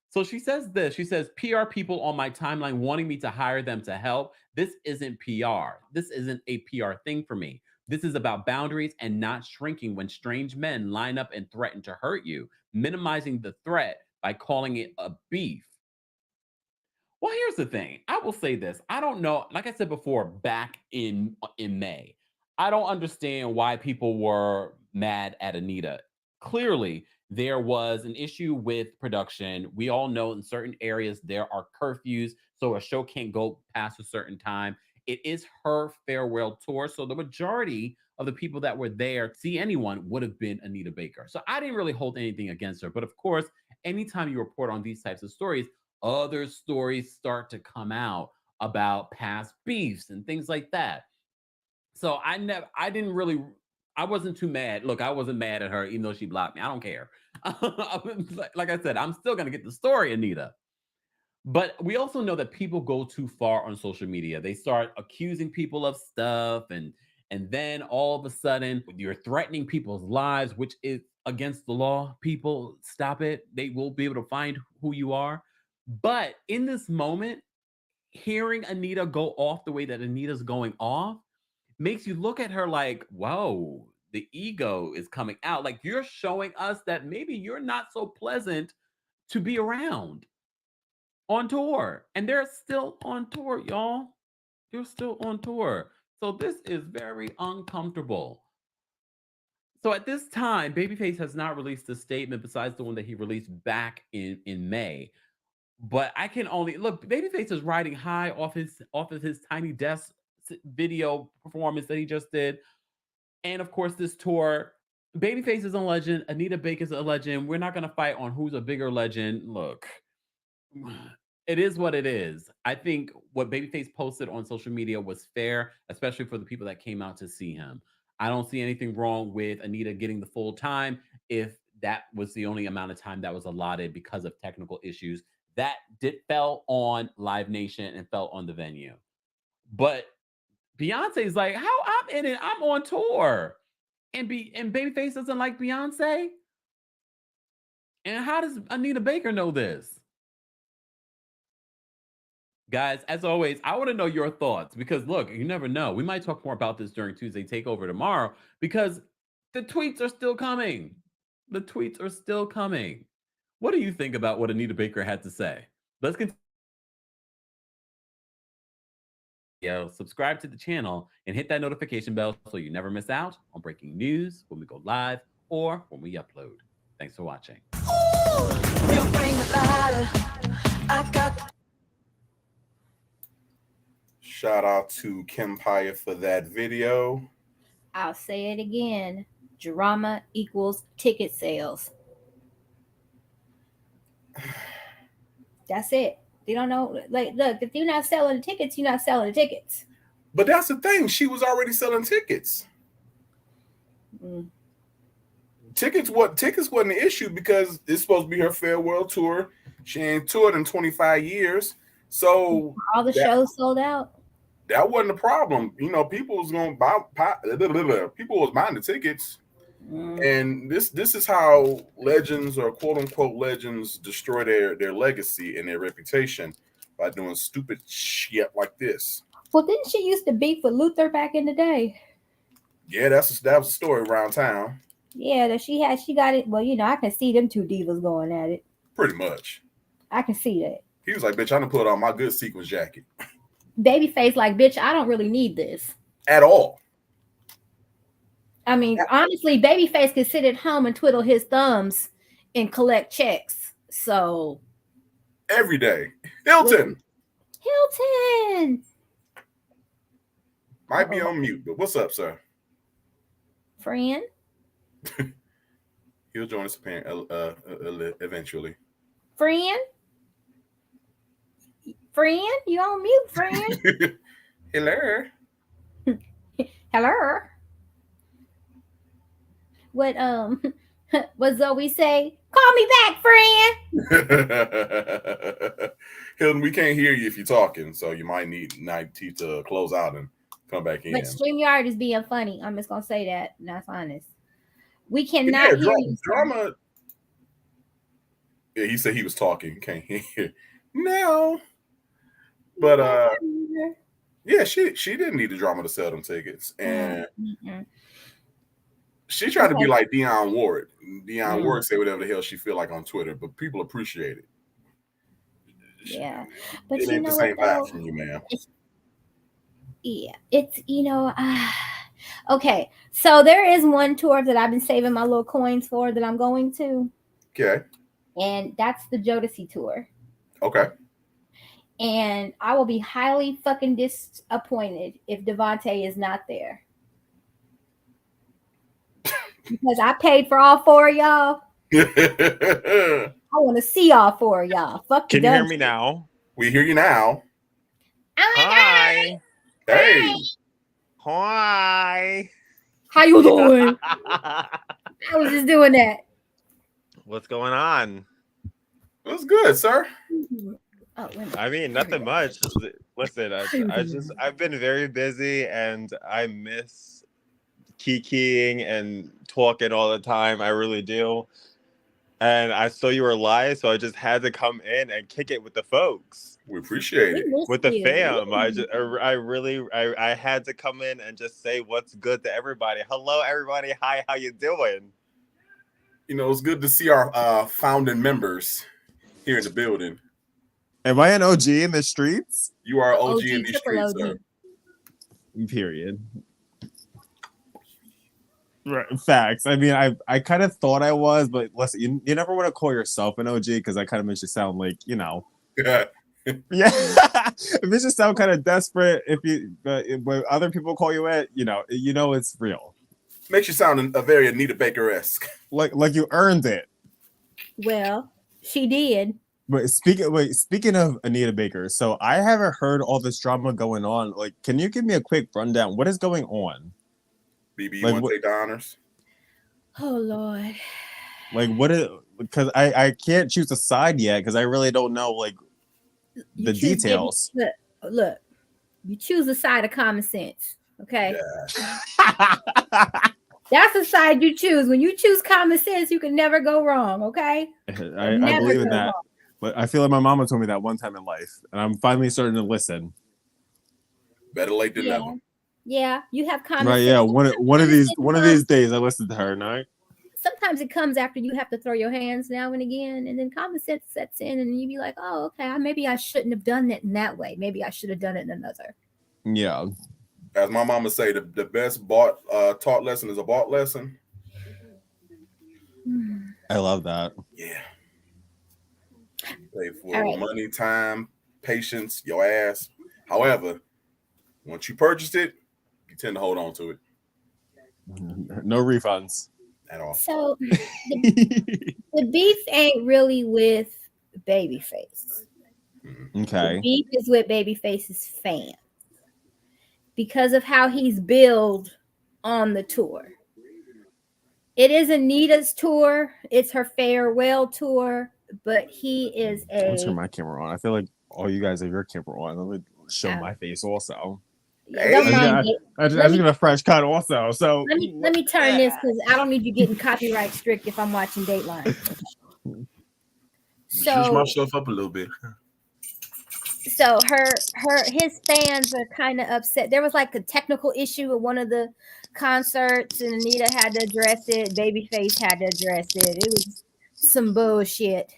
So she says this, she says, PR people on my timeline wanting me to hire them to help. This isn't PR. This isn't a PR thing for me. This is about boundaries and not shrinking when strange men line up and threaten to hurt you, minimizing the threat by calling it a beef. Well, here's the thing. I will say this. I don't know. Like I said before, back in May, I don't understand why people were mad at Anita. Clearly, there was an issue with production. We all know in certain areas there are curfews, so a show can't go past a certain time. It is her farewell tour, so the majority of the people that were there to see anyone would have been Anita Baker. So I didn't really hold anything against her. But of course, anytime you report on these types of stories, other stories start to come out about past beefs and things like that. So I wasn't too mad. Look, I wasn't mad at her, even though she blocked me. I don't care. Like I said, I'm still gonna get the story, Anita. But we also know that people go too far on social media. They start accusing people of stuff, and then all of a sudden you're threatening people's lives, which is against the law. People, stop it. They will be able to find who you are. But in this moment, hearing Anita go off the way that Anita's going off makes you look at her like, whoa, the ego is coming out. Like, you're showing us that maybe you're not so pleasant to be around on tour. And they're still on tour, y'all. You're still on tour. So this is very uncomfortable. So at this time, Babyface has not released a statement besides the one that he released back in May. But I can only look. Babyface is riding high off of his Tiny Desk video performance that he just did, and of course this tour. Babyface is a legend. Anita Baker is a legend. We're not going to fight on who's a bigger legend. Look, it is what it is. I think what Babyface posted on social media was fair, especially for the people that came out to see him. I don't see anything wrong with Anita getting the full time if that was the only amount of time that was allotted because of technical issues that fell on Live Nation and fell on the venue. But Beyonce's like, how I'm in it, I'm on tour. And Babyface doesn't like Beyonce? And how does Anita Baker know this? Guys, as always, I want to know your thoughts because look, you never know. We might talk more about this during Tuesday Takeover tomorrow because the tweets are still coming. The tweets are still coming. What do you think about what Anita Baker had to say? Let's continue. Subscribe to the channel and hit that notification bell so you never miss out on breaking news when we go live or when we upload. Thanks for watching. Shout out to Kempire for that video. I'll say it again. Drama equals ticket sales. That's it. They don't know. Like, look, if you're not selling the tickets, you're not selling the tickets. But that's the thing. She was already selling tickets. Tickets wasn't the issue because it's supposed to be her farewell tour. She ain't toured in 25 years. So all the shows sold out. That wasn't the problem. You know, people was going to buy, people was buying the tickets. And this is how legends or quote unquote legends destroy their legacy and their reputation by doing stupid shit like this. Well, didn't she used to beef with Luther back in the day? Yeah, that was a story around town. Yeah, that she got it. Well, you know, I can see them two divas going at it. Pretty much. I can see that. He was like, bitch, I done put on my good sequins jacket. Babyface like, bitch, I don't really need this. At all. I mean, honestly, Babyface can sit at home and twiddle his thumbs and collect checks. So. Every day. Hilton. Might be on mute, but what's up, sir? Friend? He'll join us eventually. Friend? You on mute, friend? Hello. Hello. What Zoe say? Call me back, friend. Hilton, we can't hear you if you're talking, so you might need to close out and come back in. But StreamYard is being funny. I'm just gonna say that. And that's honest. We cannot hear you. Drama. Yeah, he said he was talking. Can't hear. No. But yeah, she didn't need the drama to sell them tickets, and she tried to be like Dionne Ward. Dionne Ward say whatever the hell she feel like on Twitter, but people appreciate it. Yeah, but it ain't the same vibe from you, man. Yeah, it's okay. So there is one tour that I've been saving my little coins for that I'm going to. Okay. And that's the Jodeci tour. Okay. And I will be highly fucking disappointed if Devontae is not there. Because I paid for all four of y'all. I want to see all four of y'all. Fuck. Can you hear me now? We hear you now. Oh my Hi. God. Hey. Hi. How you doing? I was just doing that. What's going on? What's good, sir? Oh, I mean, nothing much. Listen, I've been very busy and I miss kikiing and talking all the time. I really do. And I saw you were live, so I just had to come in and kick it with the folks. We appreciate it. With the fam. I had to come in and just say what's good to everybody. Hello, everybody. Hi, how you doing? You know, it's good to see our founding members here in the building. Am I an OG in the streets? You are OG in these streets, sir. Period. Right, facts. I mean, I kind of thought I was, but listen, you never want to call yourself an OG because that kind of makes you sound like, you know. Yeah. Yeah, it makes you sound kind of desperate. When other people call you it, you know it's real. Makes you sound a very Anita Baker-esque. Like you earned it. Well, she did. But speaking of Anita Baker, so I haven't heard all this drama going on. Like, can you give me a quick rundown? What is going on? BB, you Like, want what- to take the honors? Oh Lord. Like, what is? Because I can't choose a side yet because I really don't know like You the choose details. Look, you choose the side of common sense. Okay. Yeah. That's the side you choose. When you choose common sense, you can never go wrong. Okay. I Never believe in go that. wrong. But I feel like my mama told me that one time in life, and I'm finally starting to listen. Better late than Yeah. never. Yeah, you have common Right? sense. Yeah. One of these days, I listen to her. Right? Sometimes it comes after you have to throw your hands now and again, and then common sense sets in, and you be like, "Oh, okay, maybe I shouldn't have done it in that way. Maybe I should have done it in another." Yeah. As my mama say, the best taught lesson is a bought lesson. I love that. Yeah. Pay for All right. money, time, patience, your ass. However, once you purchased it, you tend to hold on to it No refunds. at all. So the beef ain't really with Babyface. Okay. The beef is with Babyface's fans because of how he's billed on the tour. It is Anita's tour. It's her farewell tour, but he is I'll turn a. my camera on. I feel like all you guys have your camera on. Let me show my face also. Yeah, don't mind it. I just get a fresh cut also. So Let me turn this because I don't need you getting copyright strict if I'm watching Dateline. Juice myself up a little bit. So his fans are kind of upset. There was like a technical issue at one of the concerts, and Anita had to address it. Babyface had to address it. It was some bullshit,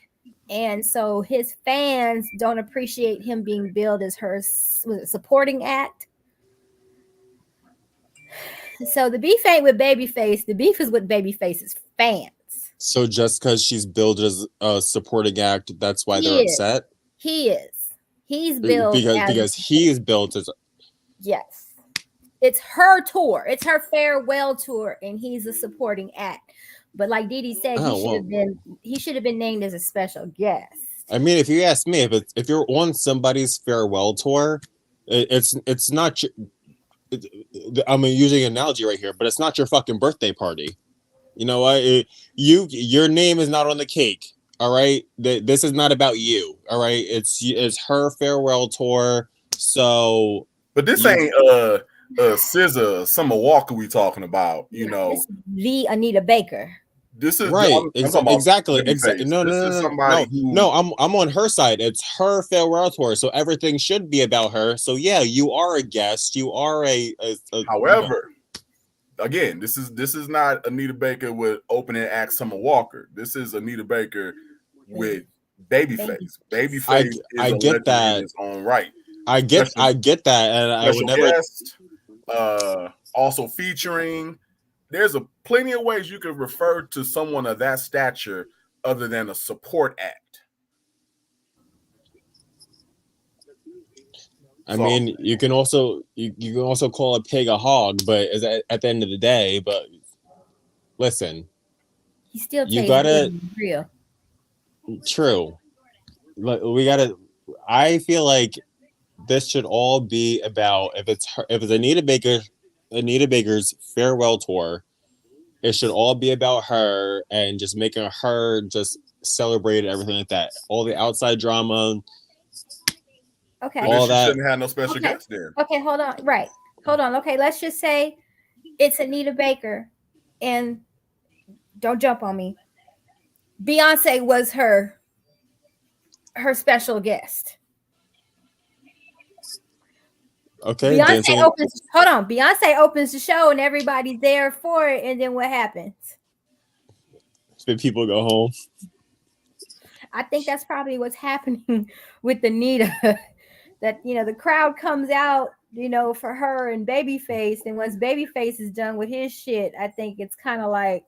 and so his fans don't appreciate him being billed as her supporting act. So the beef ain't with Babyface. The beef is with Babyface's fans. So just because she's billed as a supporting act, that's why they're upset? He is. He's billed because he is billed as yes. It's her tour. It's her farewell tour, and he's a supporting act. But like Didi said, he should have been named as a special guest. I mean, if you ask me, if you're on somebody's farewell tour, it's not. I'm using an analogy right here, but it's not your fucking birthday party. You know what? Your name is not on the cake. All right, this is not about you. All right, it's her farewell tour. So, but this ain't SZA, Summer Walker we talking about. You know, this is the Anita Baker. This is right. Exactly. No. I'm on her side. It's her farewell tour, so everything should be about her. So yeah, you are a guest. You are a however, again, this is not Anita Baker with opening act Summer Walker. This is Anita Baker with Babyface. Babyface is I get that in his own right. I get that, and I would never. Guest, also featuring. There's plenty of ways you could refer to someone of that stature other than a support act. I mean, you can also call a pig a hog, but is at the end of the day. But listen, he still you gotta real. True. We gotta. I feel like this should all be about if it's Anita Baker's farewell tour. It should all be about her and just making her just celebrate everything like that. All the outside drama. Okay. All that shouldn't have no special guests there. Okay, hold on. Right. Hold on. Okay, let's just say it's Anita Baker, and don't jump on me. Beyonce was her special guest. Okay. Beyonce opens the show and everybody's there for it, and then what happens? The people go home. I think that's probably what's happening with Anita. That the crowd comes out for her and Babyface. And once Babyface is done with his shit, I think it's kind of like.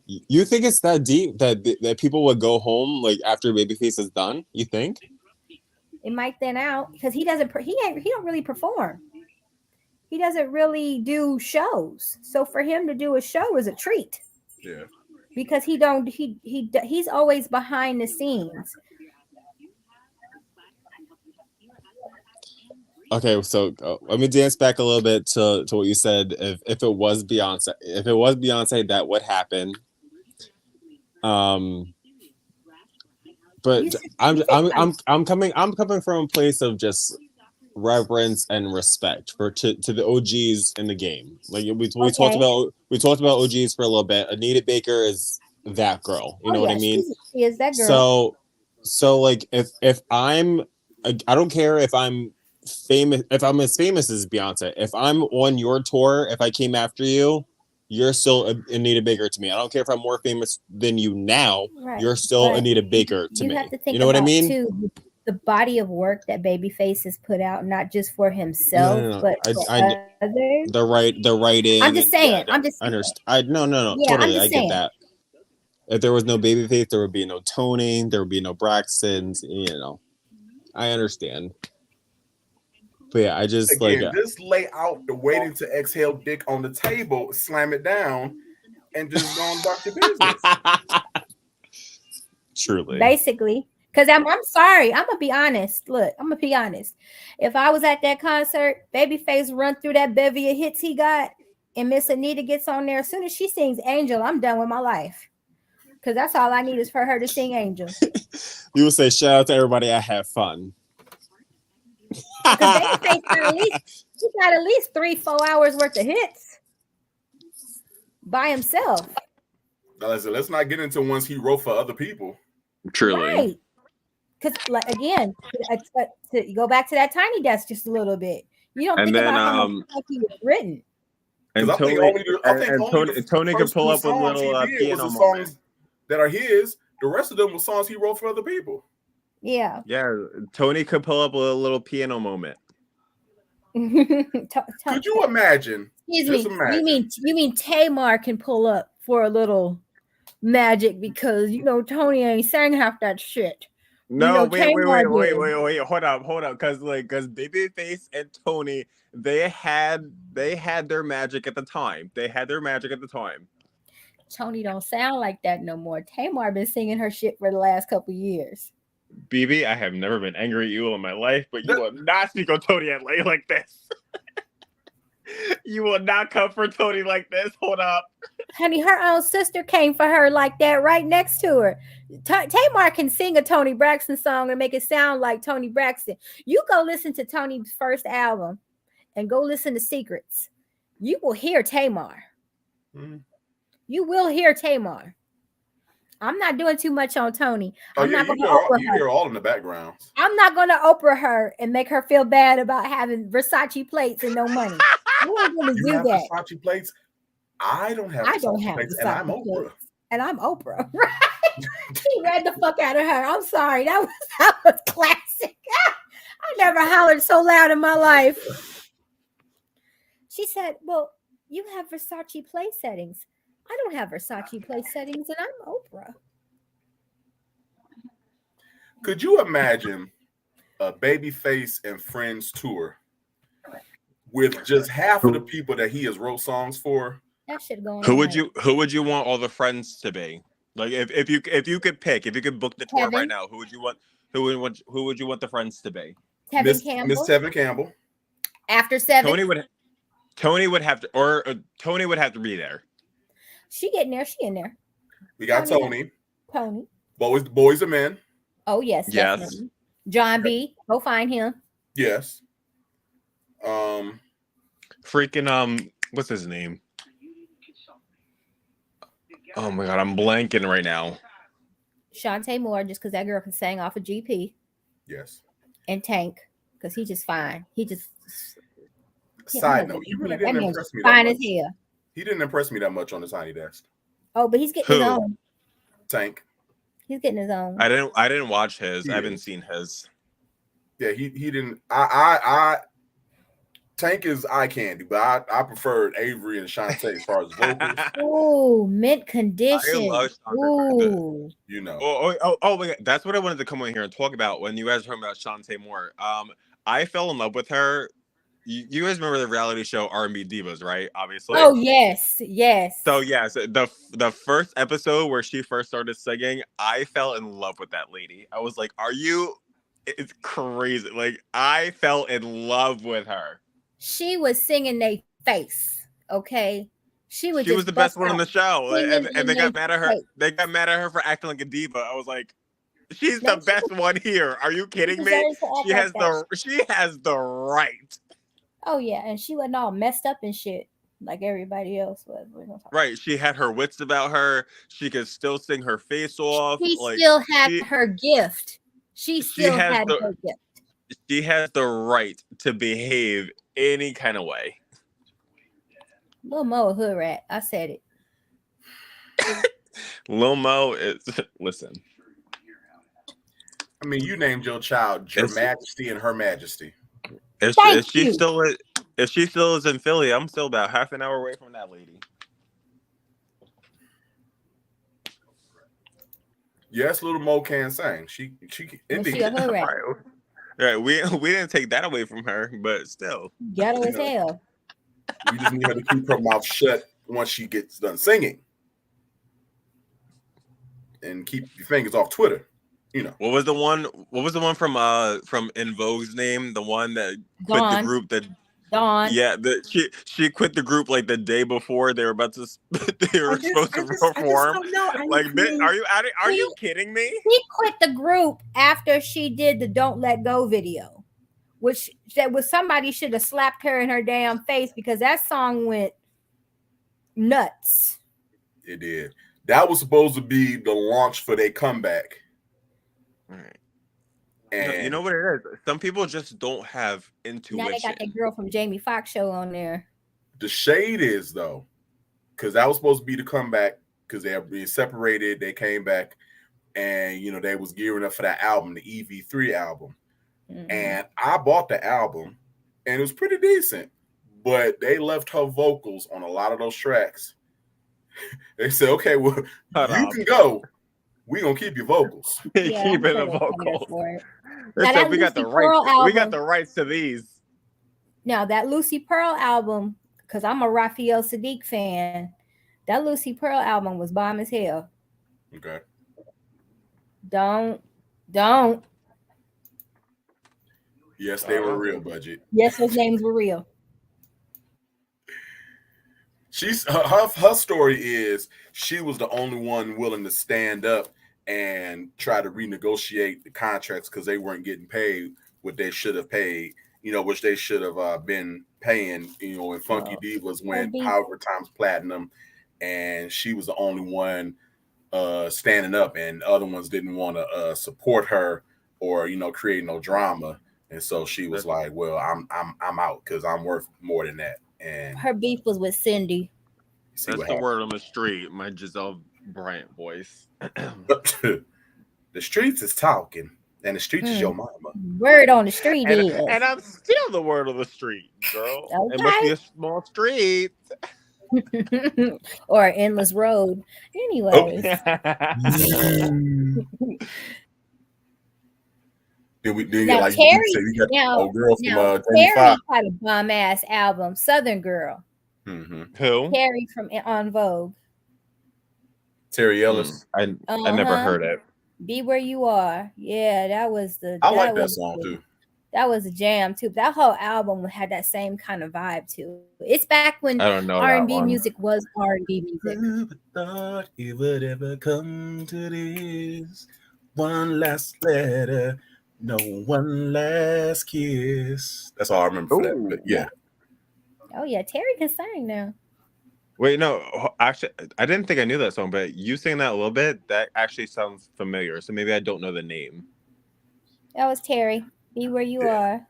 You think it's that deep that people would go home like after Babyface is done? You think? It might thin out because he don't really perform. He doesn't really do shows. So for him to do a show is a treat. Yeah. Because he's always behind the scenes. Okay, so let me dance back a little bit to what you said. If it was Beyonce, that would happen. But I'm coming from a place of just reverence and respect to the OGs in the game. Like we talked about OGs for a little bit. Anita Baker is that girl. You know what I mean? She is that girl. So like if I don't care if I'm famous, if I'm as famous as Beyonce, if I'm on your tour, if I came after you, you're still Anita Baker to me. I don't care if I'm more famous than you now. Right. You're still Anita Baker to me. You have to think you know what I mean? Too, the body of work that Babyface has put out, not just for himself, but for others. The writing. I'm just saying. Yeah, I'm just saying. No. Yeah, totally, I get that. If there was no Babyface, there would be no Tony. There would be no Braxton's. I understand. But yeah, I just just lay out the waiting to exhale dick on the table, slam it down, and just go about your business. Truly. Basically. Because I'm sorry. I'm going to be honest. Look, I'm going to be honest. If I was at that concert, Babyface run through that bevy of hits he got, and Miss Anita gets on there. As soon as she sings Angel, I'm done with my life. Because that's all I need is for her to sing Angel. You will say, shout out to everybody. I have fun. Because Babyface got at least 3-4 hours worth of hits by himself. Let's not get into ones he wrote for other people. Truly. Right. Because, again, to go back to that Tiny Desk just a little bit, you don't think about how much he was written. And Tony could pull up a little piano moment. That are his. The rest of them were songs he wrote for other people. Yeah. Yeah. Tony could pull up a little piano moment. Could you imagine? Excuse me. You mean Tamar can pull up for a little magic because Tony ain't sang half that shit. No, wait, hold up, because Babyface and Tony, they had their magic at the time. Tony don't sound like that no more. Tamar been singing her shit for the last couple years. BB, I have never been angry at you in my life, but you will not speak on Tony like this. You will not come for Tony like this. Hold up. Honey, her own sister came for her like that right next to her. Tamar can sing a Tony Braxton song and make it sound like Tony Braxton. You go listen to Tony's first album and go listen to Secrets. You will hear Tamar. Mm-hmm. You will hear Tamar. I'm not doing too much on Tony. You hear all in the background. I'm not going to Oprah her and make her feel bad about having Versace plates and no money. I'm not going to do that. Versace plates? I don't have Versace plates, and I'm Oprah. And I'm Oprah, right? He read the fuck out of her. I'm sorry. That was classic. I never hollered so loud in my life. She said, well, you have Versace place settings. I don't have Versace place settings, and I'm Oprah. Could you imagine a Babyface and Friends tour with just half of the people that he has wrote songs for? That shit going. Who would you want all the friends to be? Like if you could pick, if you could book the tour right now, who would you want? Who would you want the friends to be? Miss Tevin Campbell. After 7. Tony would have to be there. She getting there. She in there. We got Tony. Boys and Men. Oh yes. Definitely. John B. Go find him. Yes. Freaking what's his name? Oh my god, I'm blanking right now. Shantae Moore, just because that girl can sing off of GP. Yes. And Tank, because he's just fine. He just. Side note, you really didn't impress me. Fine as hell. He didn't impress me that much on the Tiny Desk. Oh, but he's getting his own. Tank. He's getting his own. I didn't watch his. I haven't seen his. Yeah, he didn't. Tank is eye candy, but I preferred Avery and Shantae as far as vocals. Oh, mint I condition. love Ooh. You know, my God. That's what I wanted to come on here and talk about when you guys were talking about Shantae Moore. I fell in love with her. You guys remember the reality show R&B Divas, right? Obviously. Oh yes, yes. So yes, the first episode where she first started singing, I fell in love with that lady. I was like, "Are you?" It's crazy. Like I fell in love with her. She was singing they face. Okay, she She was the best one on the show, singing and in they got they mad at her. face. They got mad at her for acting like a diva. I was like, "She's No, the best one here. Are you kidding me? deserves to act like that. She has the right." Oh yeah, and she wasn't all messed up and shit like everybody else was. We're gonna talk Right, she had her wits about her. She could still sing her face off. She Like still had her gift. She still has had her gift. she has the right to behave any kind of way. Lil Mo a hood rat. I said it. Lil Mo is listen. I mean, you named your child Your Majesty and Her Majesty. If she still is in Philly, I'm still about half an hour away from that lady. Yes, little Mo can sing. She indeed. She a hood rat. Right. We didn't take that away from her, but still. Ghetto as hell. You just need her to keep her mouth shut once she gets done singing. And keep your fingers off Twitter. You know. What was the one from In Vogue's name? The one that quit the group that Dawn. Yeah, she quit the group like the day before they were about to supposed to perform. Like, are you kidding me? She quit the group after she did the "Don't Let Go" video, which that was somebody should have slapped her in her damn face because that song went nuts. It did. That was supposed to be the launch for their comeback. Right. And you know what it is? Some people just don't have intuition. Now they got that girl from Jamie Foxx show on there. The shade is though, because that was supposed to be the comeback because they have been separated. They came back, and they was gearing up for that album, the EV3 album. Mm-hmm. And I bought the album, and it was pretty decent, but they left her vocals on a lot of those tracks. They said, "Okay, well, you can go. We're gonna keep your vocals." Yeah, keeping the vocals. Now, we got the rights. We got the rights to these. Now that Lucy Pearl album, because I'm a Raphael Sadiq fan, that Lucy Pearl album was bomb as hell. Okay. Don't. Yes, they were real budget. Yes, those names were real. She's her story is she was the only one willing to stand up and try to renegotiate the contracts because they weren't getting paid what they should have paid, which they should have been paying, when Funky Divas went however times platinum, and she was the only one standing up, and other ones didn't want to support her or create no drama, and so she was like, "Well, I'm out because I'm worth more than that." And her beef was with Cindy. That's the word on the street, my Giselle Bryant voice. The streets is talking, and the streets is your mama. Word on the street is. And I'm still the word on the street, girl. Okay. It must be a small street. Or an endless road. Anyways. Now, Terry, girl from Terry had a bomb ass album, Southern Girl. Mm-hmm. Who? Terry from On Vogue. Terry Ellis. I never heard it. Be Where You Are. Yeah, that was I like that song too. That was a jam too. That whole album had that same kind of vibe too. It's back when R&B music was R&B music. Never thought it would ever come to this. One last letter. No, one last kiss. That's all I remember for that. But yeah. Oh yeah, Terry can sing now. Wait, no, actually, I didn't think I knew that song, but you sing that a little bit. That actually sounds familiar. So maybe I don't know the name. That was Terry. Be Where You Are.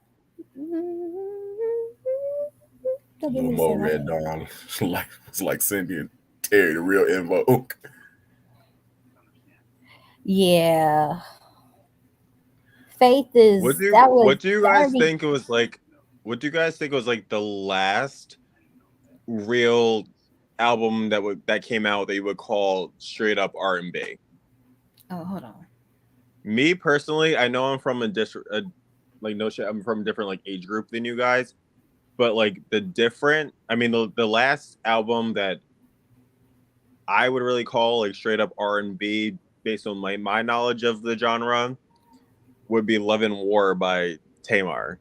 Little Mo Red Dawn. It's like Cindy and Terry, the real In Vogue. Yeah. Faith is what do you guys think it was like what do you guys think was like the last real album that came out that you would call straight up R&B? Oh, hold on. Me personally, I know I'm from I'm from a different like age group than you guys, but like the last album that I would really call like straight up R&B based on my knowledge of the genre would be Love and War by Tamar.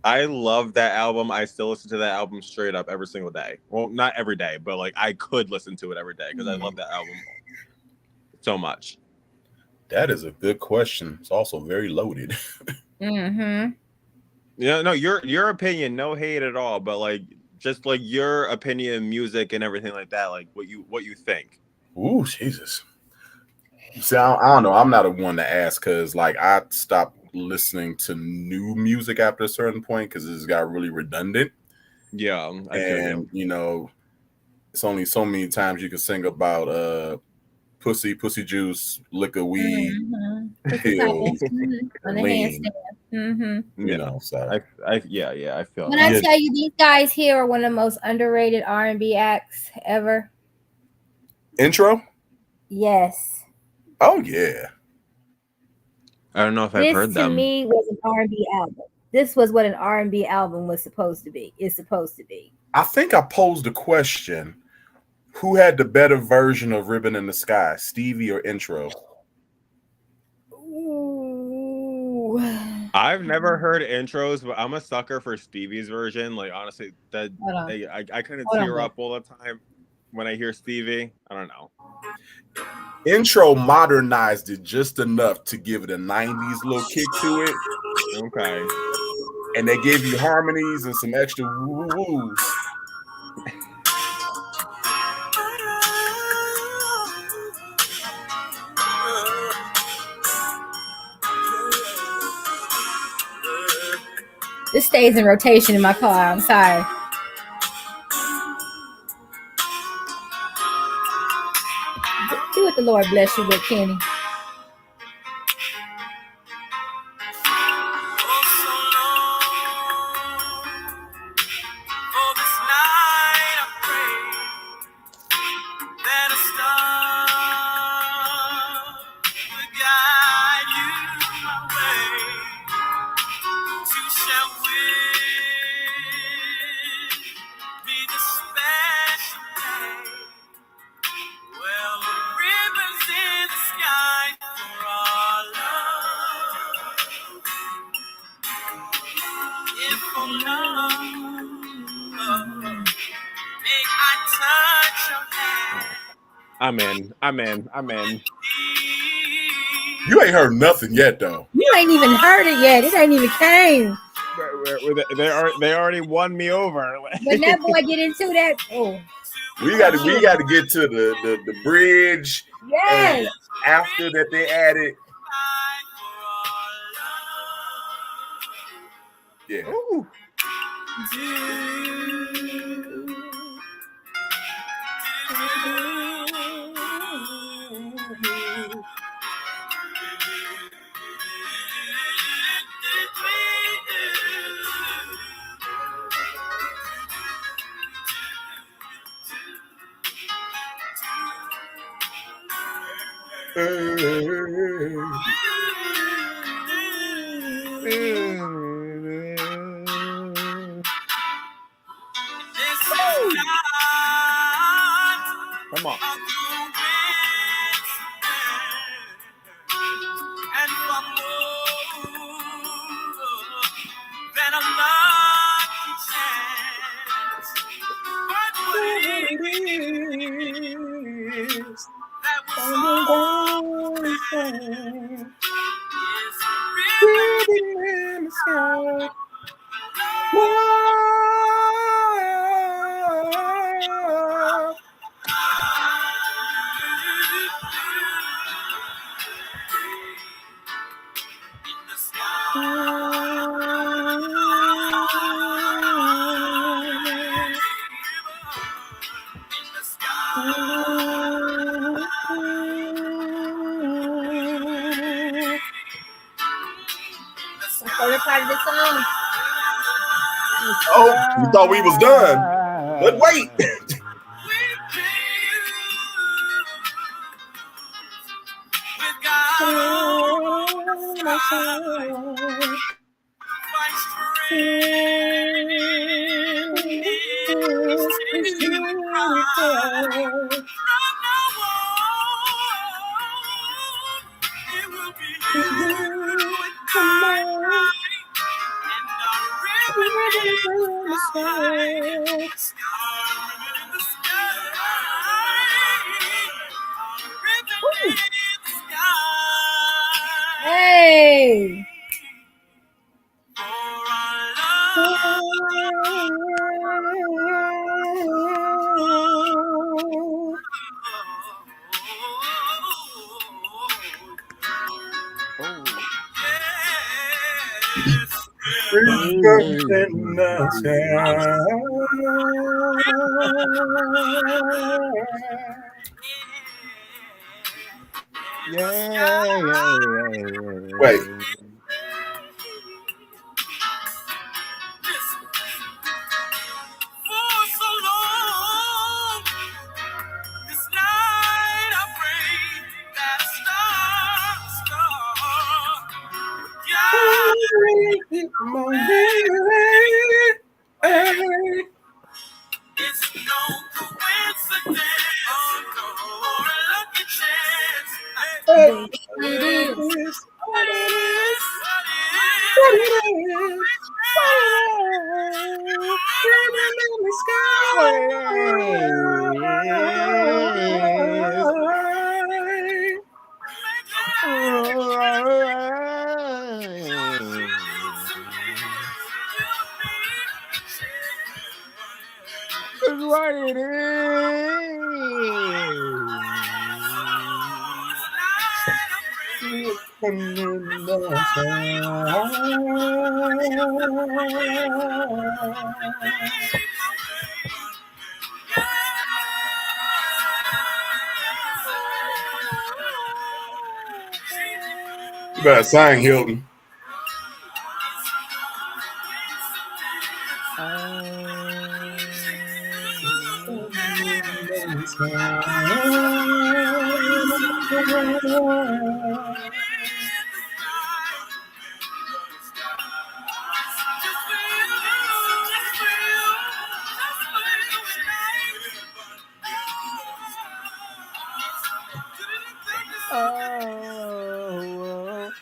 I love that album. I still listen to that album straight up every single day. Well, not every day, but like I could listen to it every day because I love that album so much. That is a good question. It's also very loaded. Mm-hmm. Yeah, no, your opinion, no hate at all, but like just like your opinion, music, and everything like that, like what you think. Ooh, Jesus. See, I don't know. I'm not a one to ask because, like, I stopped listening to new music after a certain point because it's got really redundant. Yeah, I feel you. And you know, it's only so many times you can sing about pussy juice, liquor, weed, pills, On the lean. handstand. You know, so I feel When that. I tell you these guys here are one of the most underrated R&B acts ever. Intro. Yes. Oh yeah. I don't know if I've heard This to them. me was an R&B album. This was what an R&B album was supposed to be. It's supposed to be. I think I posed a question: who had the better version of "Ribbon in the Sky," Stevie or Intro? Ooh. I've never heard intros, but I'm a sucker for Stevie's version. Like honestly, that I kind of tear up all the time when I hear Stevie. I don't know. Intro modernized it just enough to give it a 90s little kick to it. Okay. And they gave you harmonies and some extra woo-woos. This stays in rotation in my car. I'm sorry. Do what the Lord bless you with, Kenny. I'm in. You ain't heard nothing yet, though. You ain't even heard it yet. It ain't even came. They already won me over. When that boy get into that, oh, we got to get to the bridge. Yes. After that, they added. Yeah. Ooh. Come on. favorite part of the song. Oh, we thought we was done, but wait. Hey. Wait. You better sing, Hilton.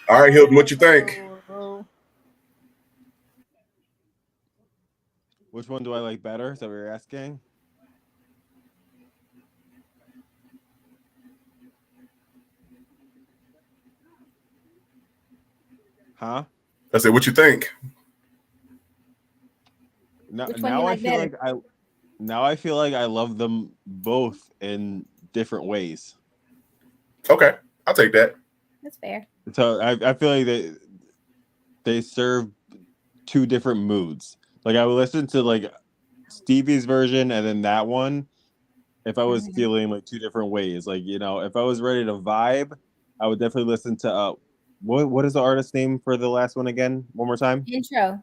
All right, Hilton, what you think? Which one do I like better? Is that what you're asking? Huh? I said, what you think? Now I feel like I love them both in different ways. Okay, I'll take that. That's fair. So I feel like they serve two different moods. Like I would listen to like Stevie's version and then that one if I was feeling like two different ways. Like, you know, if I was ready to vibe, I would definitely listen to what is the artist name for the last one again? One more time? Intro.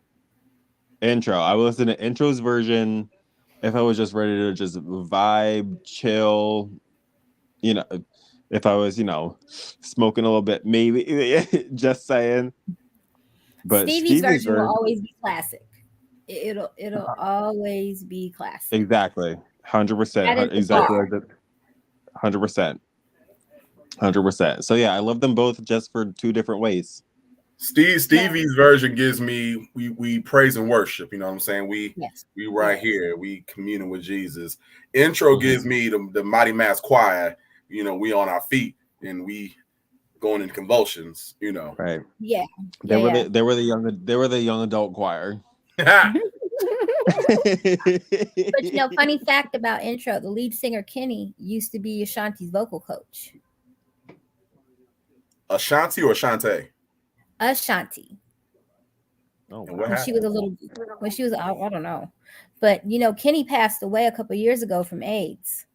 I would listen to Intro's version if I was just ready to just vibe, chill, you know, if I was, you know, smoking a little bit, maybe just saying. But Stevie's version will always be classic. It'll always be classic. Exactly. 100%. Exactly like that. 100%. 100%. So yeah, I love them both just for two different ways. Stevie's version gives me we praise and worship. You know what I'm saying? We right here. We communing with Jesus. Intro gives me the Mighty Mass Choir. You know, we on our feet and we going in convulsions. You know, right? Yeah. They were the young adult choir. But you know, funny fact about Intro: the lead singer Kenny used to be Ashanti's vocal coach. Ashanti or Ashante? Ashanti. Oh, when she was I don't know, but you know, Kenny passed away a couple years ago from AIDS.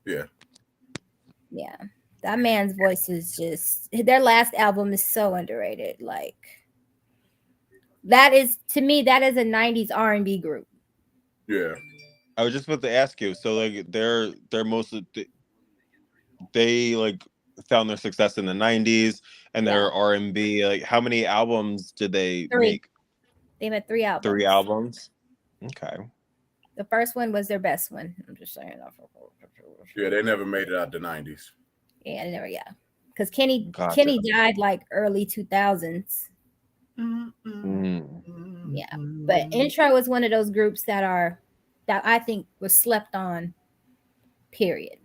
Yeah, that man's voice is just. Their last album is so underrated. Like, That is, to me, that is a 90s R&B group. Yeah. I was just about to ask you. So like they're mostly they like found their success in the 90s and their R&B. Like how many albums did they 3. make? They made 3 albums. 3 albums. Okay. The first one was their best one. I'm just saying. Yeah, they never made it out the 90s. Yeah, never. Yeah, because Kenny Gotcha. died like early 2000s. Yeah, but Intro is one of those groups that I think was slept on. Period.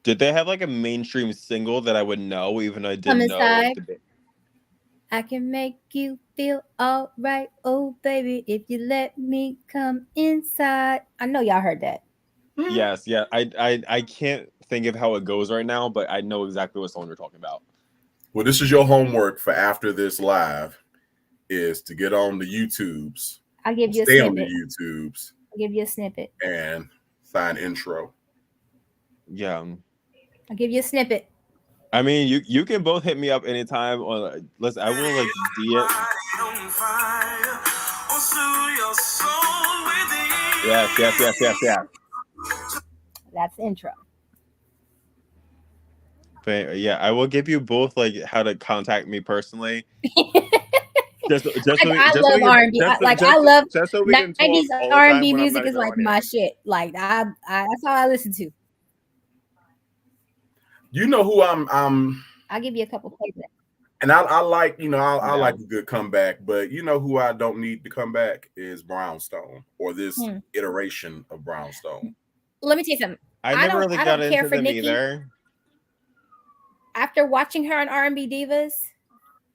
Did they have like a mainstream single that I would know, even though I Come didn't know? Inside. I can make you feel all right, oh baby, if you let me come inside. I know y'all heard that. Yes, yeah. I can't think of how it goes right now, but I know exactly what song you're talking about. Well, this is your homework for after this live, is to get on the YouTubes. I'll give you a stay snippet. on the YouTubes. I'll give you a snippet. And find Intro. Yeah. I'll give you a snippet. I mean, you can both hit me up anytime on. Listen, I will like DM. Yes. That's Intro. But yeah, I will give you both like how to contact me personally. I love R&B. I love just so we can talk 90s all the R&B time when I'm music not is like going my in. shit. Like I that's all I listen to. You know who I'm I'll give you a couple plays. And I like, I like a good comeback, but you know who I don't need to come back is Brownstone, or this iteration of Brownstone. Let me tell you something. I never really got care into for them Nikki. either. After watching her on R&B Divas,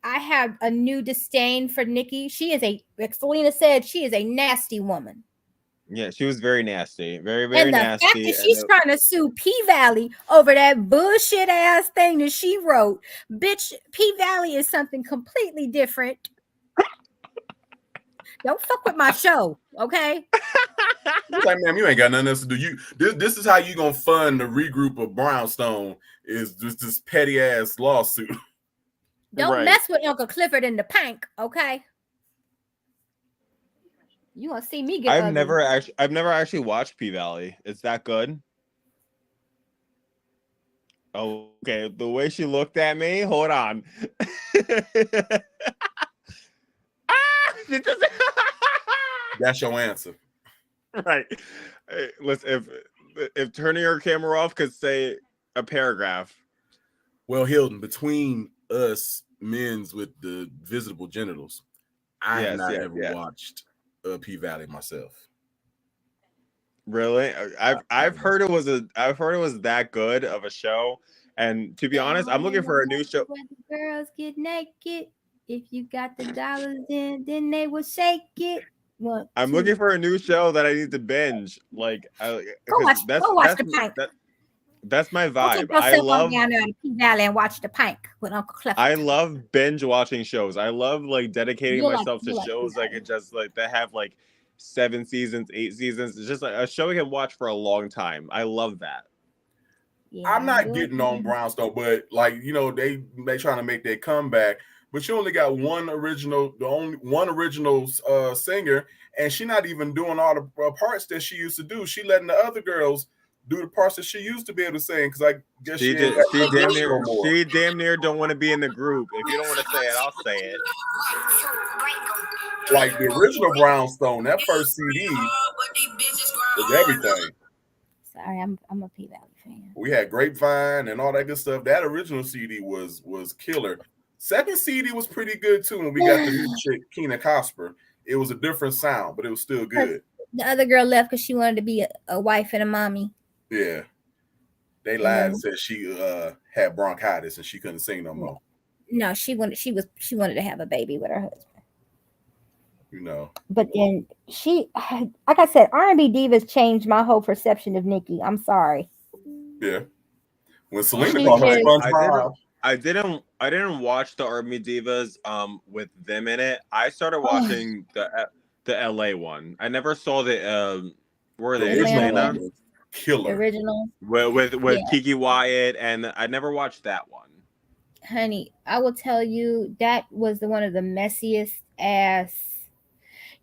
I have a new disdain for Nikki. She is like Selena said, she is a nasty woman. Yeah, she was very nasty. Very, very and the nasty. fact that she's trying to sue P Valley over that bullshit ass thing that she wrote, bitch, P Valley is something completely different. Don't fuck with my show, okay? Like, man, you ain't got nothing else to do. This is how you gonna fund the regroup of Brownstone, is just this petty ass lawsuit. Don't mess with Uncle Clifford in the pank, okay? You gonna see me get I've never actually watched P Valley. It's that good? Oh, okay. The way she looked at me, hold on. That's your answer. Right. Hey, listen, if turning your camera off could say a paragraph. Well, Hilton, between us men's with the visible genitals, I have not ever watched P Valley myself. Really? I've heard it was that good of a show. And to be honest, I'm looking for a new show. Where the girls get naked. If you got the dollars in, then they will shake it. I'm looking for a new show that I need to binge. Like, go watch the Pank. That's my vibe. I love down there in P Valley and watch the Pank with Uncle Clifford. I love binge watching shows. I love like dedicating myself to shows like it just like that have like 7 seasons, 8 seasons. It's just like a show we can watch for a long time. I love that. Yeah, I'm not getting on Brownstone, but like they trying to make their comeback. But you only got one original singer, and she's not even doing all the parts that she used to do. She letting the other girls do the parts that she used to be able to sing. Because I guess she damn near don't want to be in the group. If you don't want to say it, I'll say it. Like the original Brownstone, that first CD was everything. Sorry, I'm a P Valley fan. We had Grapevine and all that good stuff. That original CD was killer. Second CD was pretty good too. When we got the new chick, Keena Cosper, it was a different sound, but it was still good. The other girl left because she wanted to be a wife and a mommy. Yeah, they lied and said she had bronchitis and she couldn't sing no more. No, she wanted to have a baby with her husband. But then like I said, R&B Divas changed my whole perception of Nikki. I'm sorry. Yeah, when Selena brought her SpongeBob. I didn't watch the R&B Divas with them in it. I started watching the LA one. I never saw the where they Atlanta killer original with Kiki Wyatt, and I never watched that one. Honey, I will tell you that was one of the messiest ass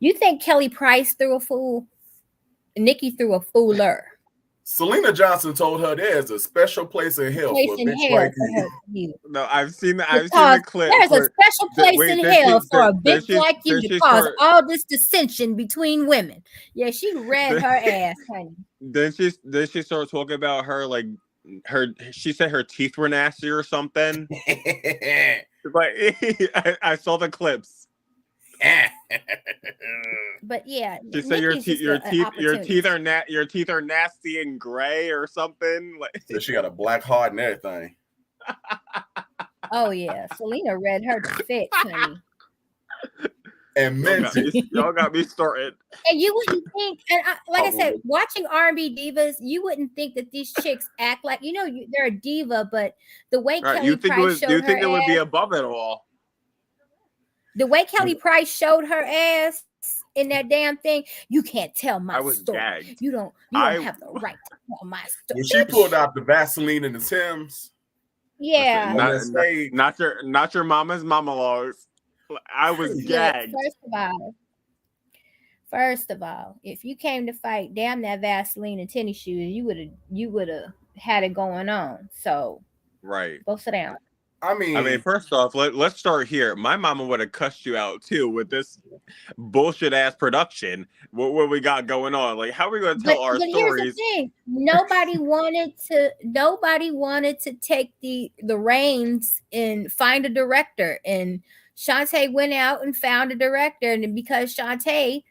You think Kelly Price threw a fool? Nikki threw a fooler. Selena Johnson told her there's a special place in hell for a bitch like you. No, I've seen the clip. There's a special place in hell for a bitch like you to cause all this dissension between women. Yeah, she read her ass, honey. Then she started talking about her like she said her teeth were nasty or something. But I saw the clips. But yeah, she said your teeth are nasty and gray or something. Like so she got a black heart and everything. Oh yeah, Selena read her to fix, honey. And y'all got me started. And you wouldn't think, and like I said, watching R&B divas, you wouldn't think that these chicks act like they're a diva, but the way Kelly Price showed her ass, you think it would be above it all? The way Kelly Price showed her ass in that damn thing, you can't tell my story. Gagged. You don't have the right to tell my story. When she pulled out the Vaseline and the Timbs, yeah, not your mama's monologues. I was gagged. First of all, if you came to fight, damn that Vaseline and tennis shoes, you would have had it going on. So right, go sit down. I mean, first off, let's start here. My mama would have cussed you out too with this bullshit ass production. What we got going on? Like, how are we going to tell our stories? Here's the thing: nobody wanted to take the reins and find a director. And Shantae went out and found a director, and because Shantae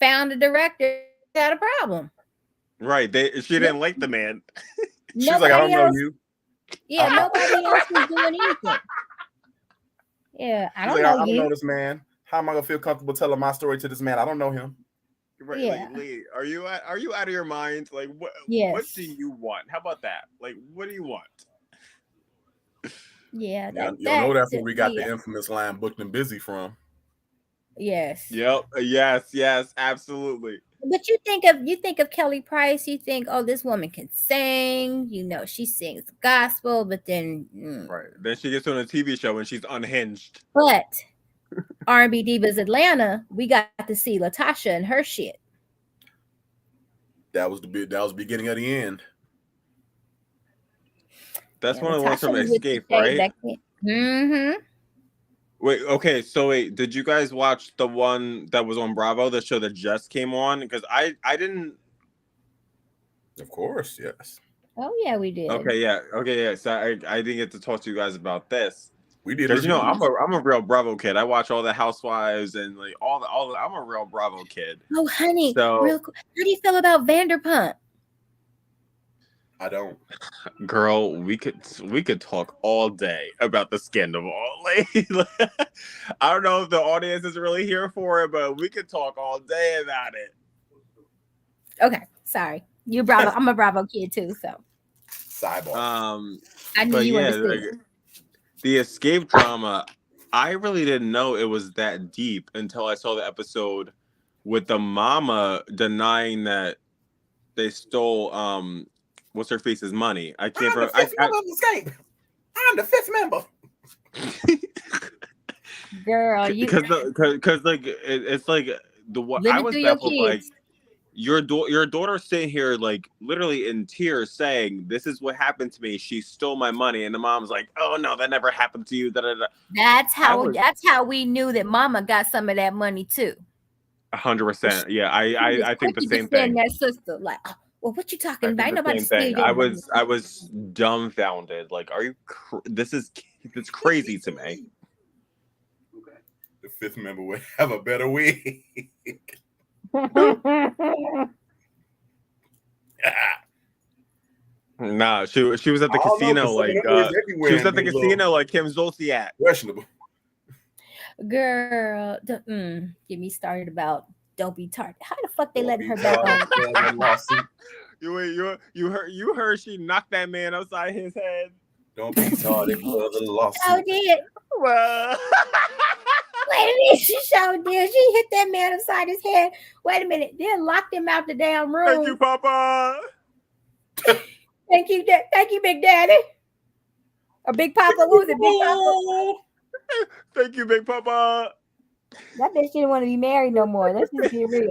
found a director, had a problem. Right? She didn't like the man. She's like, I don't know you. Yeah, nobody else was doing anything. Yeah, I don't know you. I don't know this man. How am I gonna feel comfortable telling my story to this man? I don't know him. Right, yeah. Like, Lee, are you out of your mind? Like, what? Yes. What do you want? How about that? Like, what do you want? Yeah, you'll know that's where we got the infamous line "booked and busy" from. Yes. Yep. Yes. Absolutely. But you think of Kelly Price, you think, oh, this woman can sing, she sings gospel, but then right. Then she gets on a TV show and she's unhinged. But R&B Divas Atlanta, we got to see Latasha and her shit. That was the beginning of the end. That's one of the ones from Escape, right? Mm-hmm. Wait, did you guys watch the one that was on Bravo, the show that just came on? Because I didn't. Of course, yes. Oh yeah, we did. Okay, yeah. So I didn't get to talk to you guys about this. We did. Because I'm a real Bravo kid. I watch all the Housewives and like all the. I'm a real Bravo kid. Oh honey, so how do you feel about Vanderpump? I don't. Girl, we could talk all day about the scandal. I don't know if the audience is really here for it, but we could talk all day about it. Okay, sorry. You're Bravo. I'm a Bravo kid too, so. Sidebar. I knew you understood. The Escape drama, I really didn't know it was that deep until I saw the episode with the mama denying that they stole what's her face's money. I can't remember. Escape. I'm the fifth member. Girl, because like it's like the what I was baffled like your daughter sitting here like literally in tears saying this is what happened to me. She stole my money, and the mom's like, "Oh no, that never happened to you." That's how we knew that Mama got some of that money too. 100%. Yeah, I think the same thing. That sister like. Well, what you talking about? Ain't nobody steal your money. I was dumbfounded. Like, are you? It's crazy to me. Okay. The fifth member would have a better wig. Nah, she was at the casino she was at the casino like Kim Zolciak. Questionable. Girl, get me started about. Don't be tardy. How the fuck they letting her back on? You heard she knocked that man upside his head. Don't be tardy for the lawsuit. Oh, did. Well. Wait a minute, she sure did. She hit that man upside his head. Wait a minute, then locked him out the damn room. Thank you, Papa. Thank you, Big Daddy. Or Big Papa. What was it, Big Papa? Thank you, Big Papa. That bitch didn't want to be married no more. Let's just be real.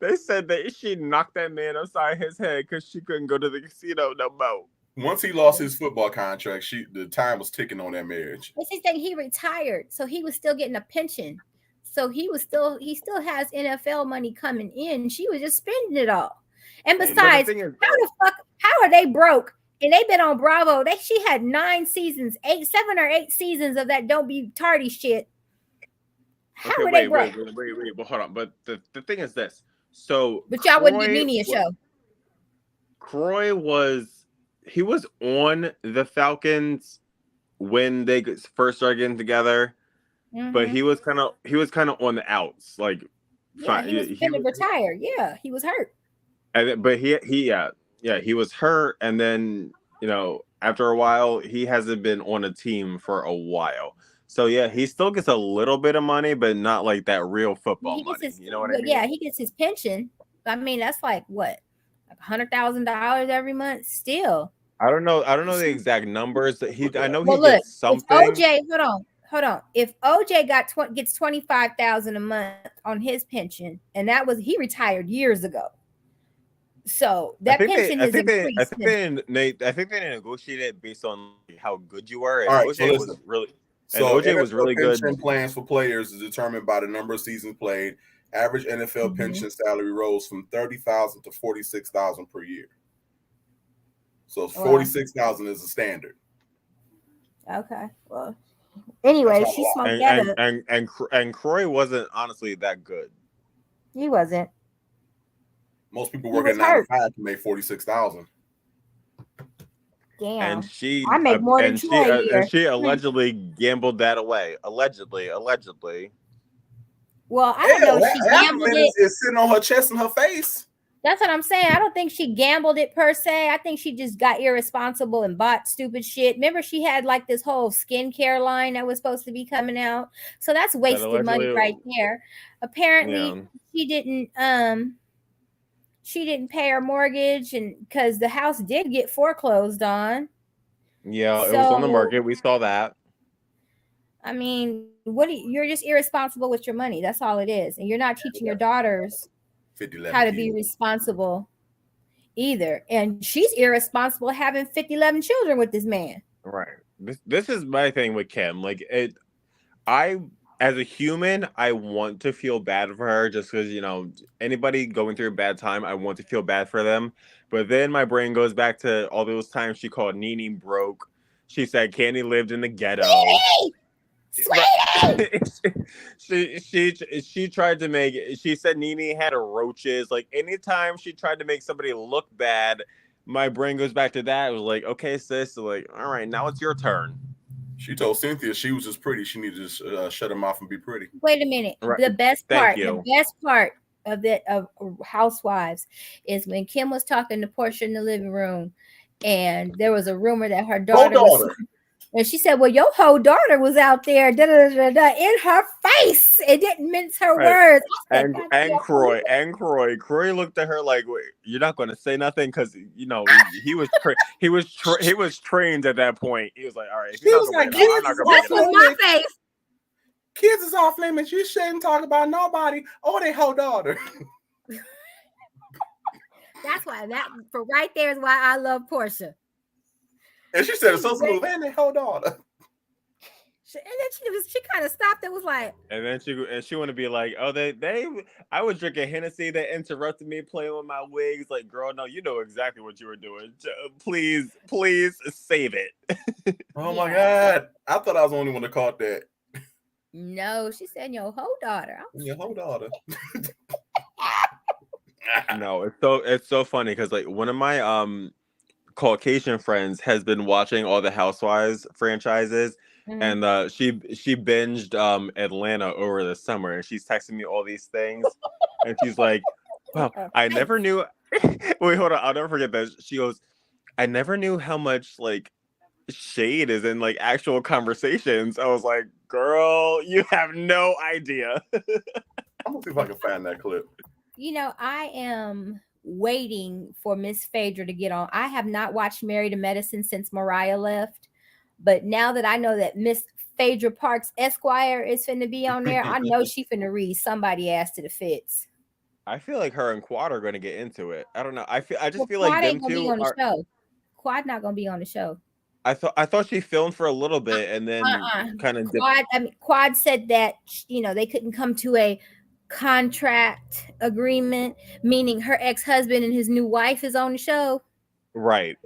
They said that she knocked that man upside his head because she couldn't go to the casino no more. Once he lost his football contract, the time was ticking on that marriage. It's his thing. He retired, so he was still getting a pension. So he still has NFL money coming in. She was just spending it all. And besides, how are they broke? And they've been on Bravo. She had 7 or 8 seasons of that Don't Be Tardy shit. How are they broke? Wait, but hold on. But the thing is this. So but y'all wouldn't give Nene a show. Croy was on the Falcons when they first started getting together, but he was kind of on the outs. Like, he was retired. Yeah, he was hurt. But he was hurt, and then after a while, he hasn't been on a team for a while. So yeah, he still gets a little bit of money, but not like that real football money. You know what I mean? Yeah, he gets his pension. I mean, that's like what, like $100,000 every month. Still, I don't know the exact numbers. I know he gets something. OJ, hold on. If OJ gets $25,000 a month on his pension, and he retired years ago. So that pension is increased. I think they negotiated based on how good you were. And all right, OJ was really. So OJ was really good. Pension plans for players is determined by the number of seasons played. Average NFL pension salary rose from $30,000 to $46,000 per year. So $46,000 is the standard. Okay. Well, anyway, she smoked that up. And Croy wasn't honestly that good. He wasn't. Most people work at 9 to 5 to make $46,000. Damn. And I make more than Troy a year. And she allegedly gambled that away. Allegedly. Well, I don't know if she gambled it. It's sitting on her chest and her face. That's what I'm saying. I don't think she gambled it per se. I think she just got irresponsible and bought stupid shit. Remember, she had like this whole skincare line that was supposed to be coming out. So that's wasted money right there. Apparently, she didn't pay her mortgage, and because the house did get foreclosed on. Yeah, it was on the market. We saw that. I mean, you're just irresponsible with your money. That's all it is. And you're not teaching your daughters how to be responsible either. And she's irresponsible having 11 children with this man. Right. This is my thing with Kim. Like, as a human, I want to feel bad for her just because, anybody going through a bad time, I want to feel bad for them. But then my brain goes back to all those times she called Nene broke. She said Candy lived in the ghetto. She tried to make it. She said Nene had roaches. Like, anytime she tried to make somebody look bad, my brain goes back to that. It was like, okay, sis. So like, all right, now it's your turn. She told Cynthia she was just pretty. She needed to shut her mouth and be pretty. Wait a minute. Right. The best part of Housewives is when Kim was talking to Portia in the living room, and there was a rumor that her daughter was, and she said, "Well, your whole daughter was out there in her face. It didn't mince her words." And Croy looked at her like, "Wait, you're not going to say nothing?" Because he was trained at that point. He was like, "All right." He was like, "That's my face. Kids is off limits. You shouldn't talk about nobody or their whole daughter." That's why right there is why I love Portia. And she said it's so smooth, and their whole daughter. And then she kind of stopped. It was like, and then she want to be like, "Oh, I was drinking Hennessy. They interrupted me playing with my wigs. Like, girl, no, you know exactly what you were doing. Please save it." Oh my God, I thought I was the only one that caught that. No, she said your whole daughter. Your whole daughter. No, it's so funny because like one of my Caucasian friends has been watching all the Housewives franchises. And she binged Atlanta over the summer, and she's texting me all these things, and she's like, "Wow, I never knew." Wait, hold on, I'll never forget this. She goes, "I never knew how much like shade is in like actual conversations." I was like, "Girl, you have no idea." I'm gonna see if I can find that clip. I am waiting for Miss Phaedra to get on. I have not watched Married to Medicine since Mariah left. But now that I know that Miss Phaedra Parks Esquire is finna be on there. I know she finna read somebody ass to the fits. I feel like her and Quad are going to get into it. I don't know. I just Well, feel Quad like them ain't gonna be two on the are. show. Quad not gonna be on the show. I thought she filmed for a little bit and then kind of. Quad said that they couldn't come to a contract agreement, meaning her ex-husband and his new wife is on the show. Right.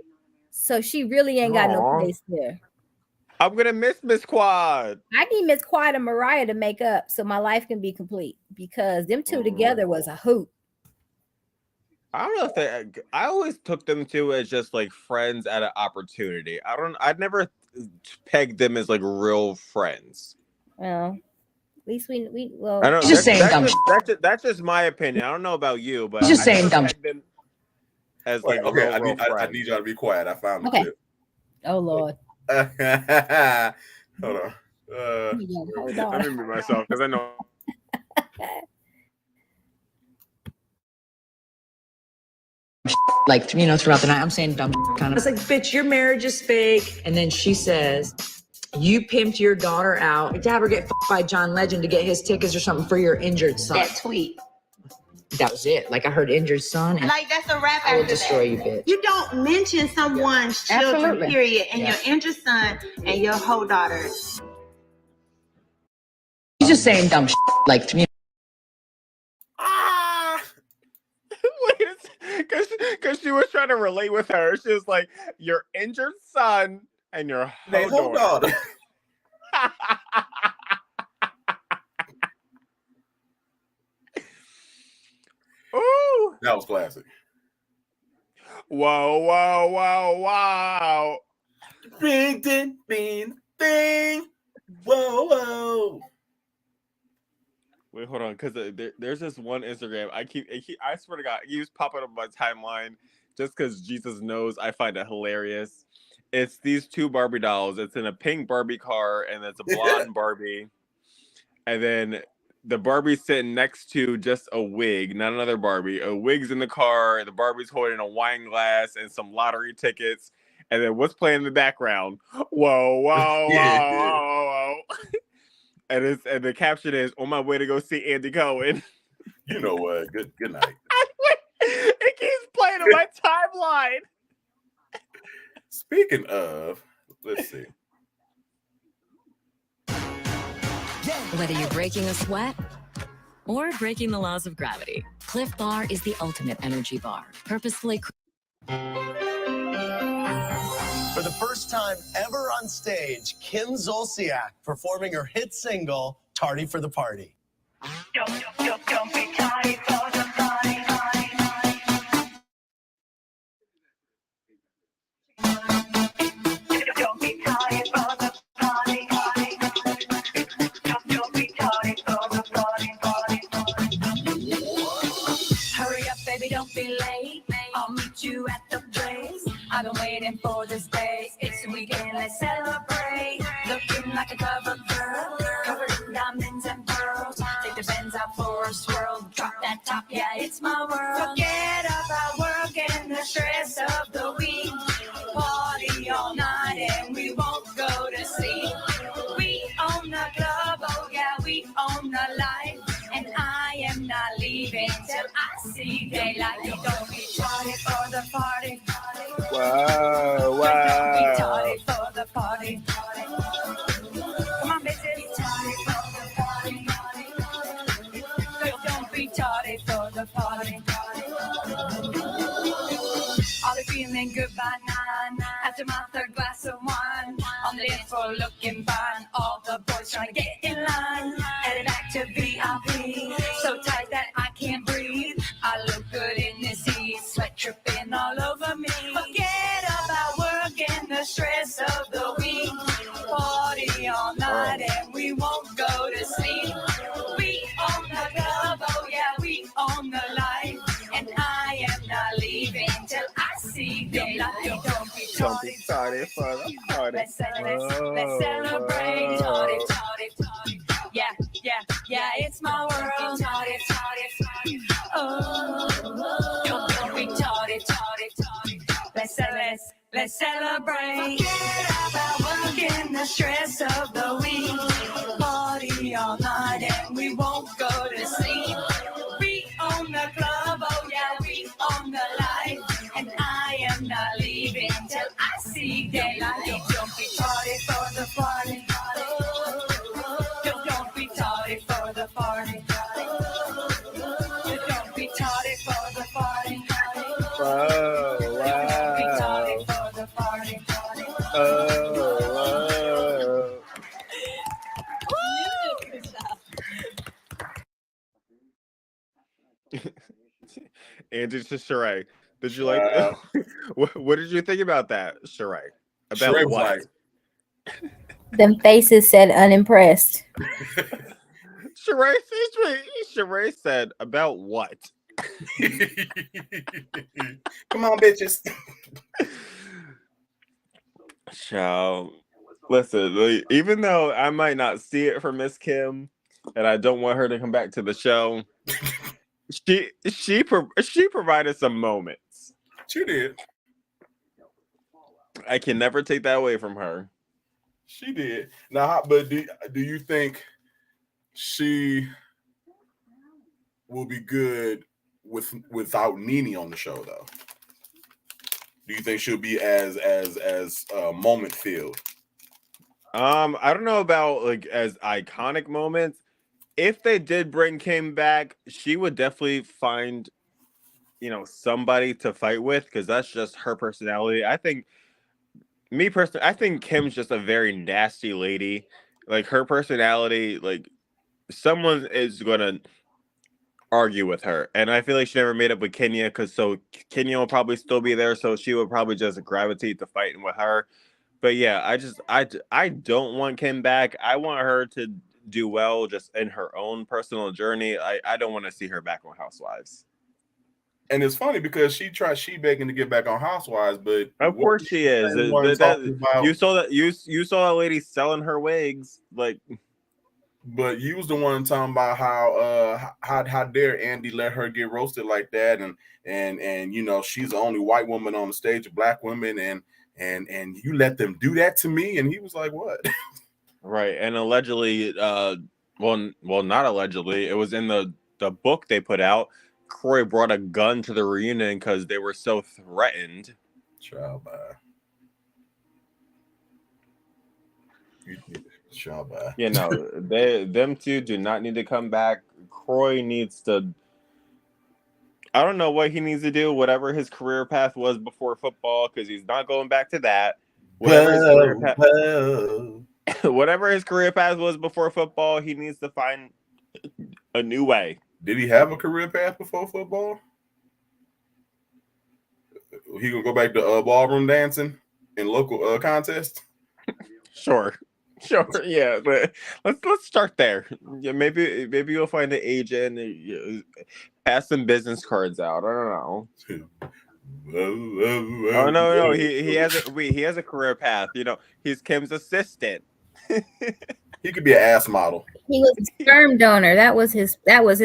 So she really ain't got no place there. I'm gonna miss Miss Quad. I need Miss Quad and Mariah to make up so my life can be complete because them two together was a hoot. I don't know if I always took them two as just like friends at an opportunity. I'd never pegged them as like real friends. Well, at least we I don't know. That's just my opinion. I don't know about you, but just saying dumb. Them as like okay, I need y'all to be quiet. I found the clip. Oh Lord. Hold on. Hold on. Let me mute myself because I know. Like, throughout the night, I'm saying dumb kind of. It's like, bitch, your marriage is fake. And then she says, you pimped your daughter out to have her get fucked by John Legend to get his tickets or something for your injured son. That tweet. That was it. Like, I heard injured son. And like, that's a wrap. I will destroy you, bitch. You don't mention someone's children, period, and your injured son and your whole daughter. She's just saying dumb shit. Like, to me. Because she was trying to relate with her. She was like, your injured son and your whole daughter. Ooh. That was classic. Whoa, whoa, whoa, wow. Bing, ding, bing, bing. Whoa, whoa. Wait, hold on, because there's this one Instagram I swear to God, he was popping up on my timeline just because Jesus knows I find it hilarious. It's these two Barbie dolls. It's in a pink Barbie car, and it's a blonde Barbie. And then the Barbie's sitting next to just a wig, not another Barbie. A wig's in the car, the Barbie's holding a wine glass and some lottery tickets. And then what's playing in the background? Whoa, whoa, whoa, whoa, whoa. And the caption is, on my way to go see Andy Cohen. You know what? Good night. It keeps playing on my timeline. Speaking of, let's see. Whether you're breaking a sweat or breaking the laws of gravity, Cliff Bar is the ultimate energy bar. Purposefully. For the first time ever on stage, Kim Zolciak performing her hit single, Tardy for the Party. Don't be tardy for the party. Don't be tardy for the party. Don't be tardy for the party. Hurry up, baby, don't be late. I'll meet you at the place. I've been waiting for this day. It's the weekend, let's celebrate. Looking like a cover girl, covered in diamonds and pearls. Take the Benz out for a swirl. Drop that top, yeah, it's my world. Forget about work and the stress of the week. Party all night and we won't go to sleep. We own the club, oh yeah, we own the life. And I am not leaving till I see daylight. Don't be tardy for the party. Wow, wow. Don't be tardy for the party. Come on, bitches. Tardy for the party. Don't be tardy for the party. I'll be feeling good by 9 after my third glass of wine. On the dance floor looking fine. All the boys trying to get in line. Headed back to VIP. So tight that I can't breathe. I look good in this heat. Sweat dripping all over me. Forget about work and the stress of the week. Party all night and we won't go to sleep. We own the club, oh yeah, we own the life. And I am not leaving till I see daylight. Don't be tardy for the party. Let's celebrate. Tardy. Yeah, it's my world. Tardy. Oh, don't be tardy. Let's celebrate. Forget about working the stress of the week. Party all night and we won't go to sleep. We own the club, oh yeah, we own the life. And I am not leaving till I see daylight. Don't be tardy for the party. Don't be tardy for the party. Don't be tardy for the party. Whoa, Don't be tardy wow. for the party. Oh, Angie to Sheree. Did you like what did you think about that, Sheree? About Sheree was what? like, Them faces said unimpressed. Sheree said about what? come on, bitches. Child, listen, like, even though I might not see it for Miss Kim, and I don't want her to come back to the show, she provided some moments. She did. I can never take that away from her. She did. Now, but do you think she will be good without Nene on the show, though? Do you think she'll be as moment filled? I don't know about like as iconic moments. If they did bring Kim back, she would definitely find, somebody to fight with because that's just her personality. I think, me personally, I think Kim's just a very nasty lady. Like her personality, like someone is gonna argue with her, and I feel like she never made up with Kenya because Kenya will probably still be there, so she would probably just gravitate to fighting with her. But yeah, I don't want Kim back. I want her to do well just in her own personal journey. I don't want to see her back on Housewives. And it's funny because she begging to get back on Housewives, but Of course she is. You saw that lady selling her wigs, like. But you was the one talking about how dare Andy let her get roasted like that, and she's the only white woman on the stage of black women, and you let them do that to me, and he was like, what? Right, and allegedly, well, not allegedly, it was in the book they put out. Croy brought a gun to the reunion because they were so threatened. Child bye. Them two do not need to come back. Croy needs to. I don't know what he needs to do. Whatever his career path was before football, because he's not going back to that. Whatever his career path was before football, he needs to find a new way. Did he have a career path before football? He gonna go back to ballroom dancing in local contests? Sure, yeah, but let's start there. Yeah, maybe you'll find an agent, pass some business cards out. I don't know. Oh no, he has a career path. He's Kim's assistant. He could be an ass model. He was a sperm donor. That was his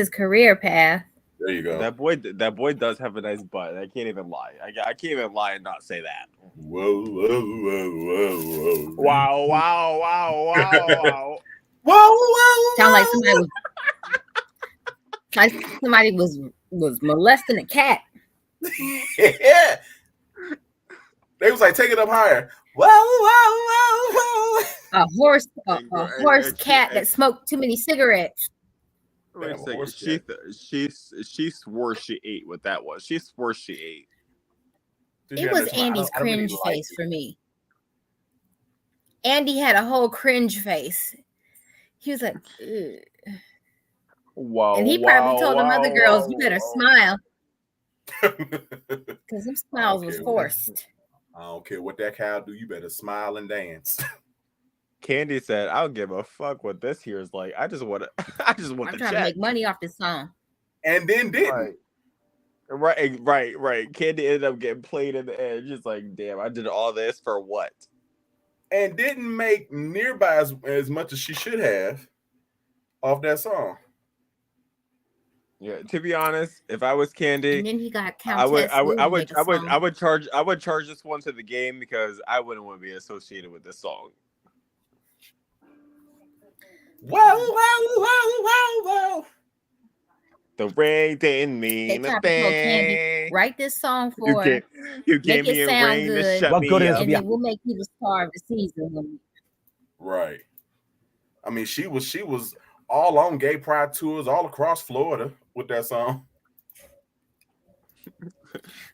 career path. There you go. That boy does have a nice butt. I can't even lie. I can't even lie and not say that. Whoa. Wow. Whoa. Sound like somebody was molesting a cat. Yeah. They was like, take it up higher. Whoa. A horse cat that smoked too many cigarettes. Wait a second. She swore she ate what that was. She swore she ate. It was Andy's cringe face for me. Andy had a whole cringe face. He was like, ugh. Wow. And he probably told them other girls, you better smile. Because them smiles was forced. I don't care what that cow do. You better smile and dance. Candy said, "I don't give a fuck what this here is like. I just want to. I'm trying to make money off this song." And then didn't. Right. Candy ended up getting played in the edge. Just like, damn, I did all this for what? And didn't make nearby as much as she should have off that song. Yeah, to be honest, if I was Candy, and then he got I would charge this one to the game because I wouldn't want to be associated with this song. Wow. The rain didn't They mean a tried to tell Candy, thing. write this song You for her, gave make me it a sound rain to good, shut me up. and then we'll make you the star of the season. Right. I mean, she was all on gay pride tours all across Florida with that song.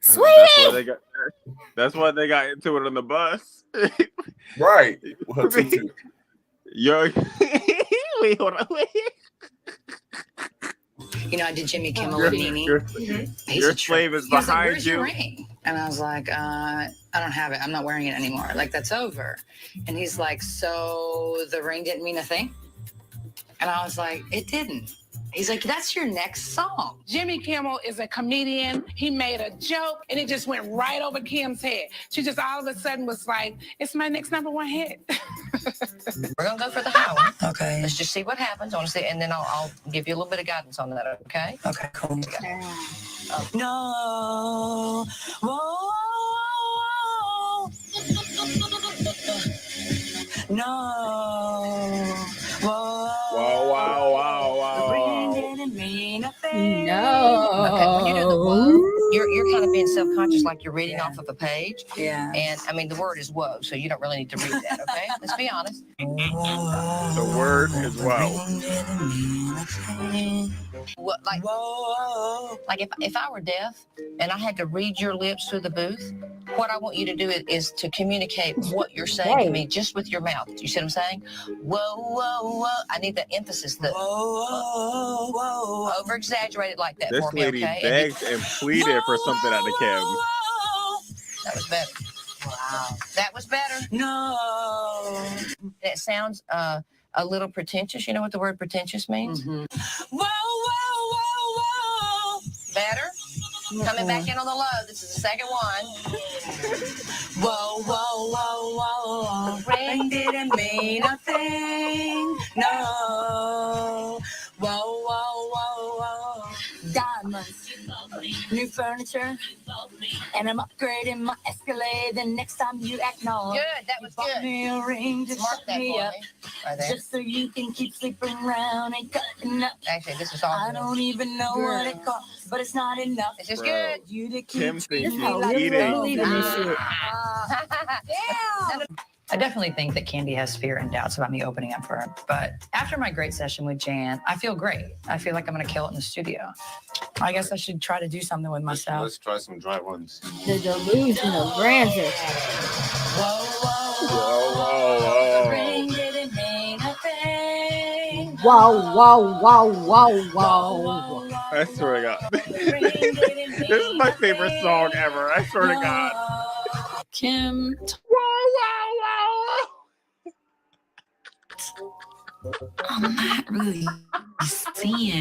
Sweetie! That's why they got into it on the bus. Right. With her tutu. Yo, wait, hold on. Wait. You know, I did Jimmy Kimmel Your, with Nene. your slave is He was like, behind "Where's your you. ring?" And I was like, "I don't have it. I'm not wearing it anymore. Like, that's over." And he's like, "So the ring didn't mean a thing?" And I was like, "It didn't." He's like, "That's your next song." Jimmy Kimmel is a comedian. He made a joke and it just went right over Kim's head. She just all of a sudden was like, it's my next #1 hit. We're gonna go for the high one. Okay. Let's just see what happens. Honestly, and then I'll give you a little bit of guidance on that. Okay. Okay. Cool. No. Whoa. No. Whoa. Wow. Didn't mean a thing. No. Okay, when you do the whoa, you're kind of being self-conscious, like you're reading off of a page. Yeah. And I mean, the word is whoa, so you don't really need to read that. Okay, let's be honest. The word is wow. What, like if I were deaf and I had to read your lips through the booth, what I want you to do is to communicate what you're saying to me just with your mouth. You see what I'm saying? Whoa. I need the emphasis. Whoa. Over exaggerated like that This for me, lady okay? begged and pleaded for something out of Kim. That was better. Wow. That was better. No. It sounds a little pretentious. You know what the word pretentious means? Mm-hmm. Whoa. Better? Mm-hmm. Coming back in on the low. This is the second one. Whoa. Rain didn't mean a thing. No. Whoa. Diamonds. New furniture. And I'm upgrading my Escalade. The next time you act naughty. Good. That was good. Me a ring to shut me up. Right there. Just so you can keep sleeping around and cutting up. Actually, this is all I don't even know what it costs, but it's not enough. This is good. You to keep treating me like believe in this shit. Yeah. I definitely think that Candy has fear and doubts about me opening up for her. But after my great session with Jan, I feel great. I feel like I'm going to kill it in the studio. I guess I should try to do something with myself. Let's try some dry ones. The delusion of grandeur. Whoa. Ring didn't mean a thing. Wow. I swear to God. This is my favorite song ever. I swear to God. Kim. I'm not really seeing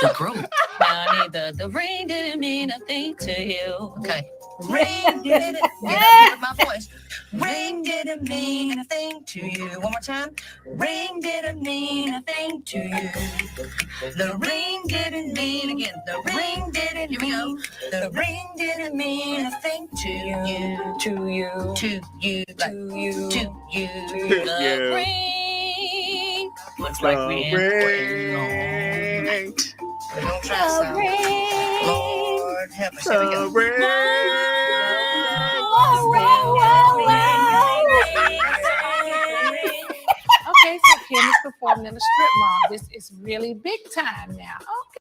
the growth. Now I need the rain didn't mean a thing to you. Okay. Rain didn't with my voice. Rain didn't mean a thing to you. One more time. Rain didn't mean a thing to you. The rain didn't mean again. The rain didn't. Here we go. The rain didn't mean a thing to you. To you. The rain. Looks like we ain't right. We don't try some. Lord help us. Here we go. Okay, so Kim is performing in a strip mall. This is really big time now. Okay.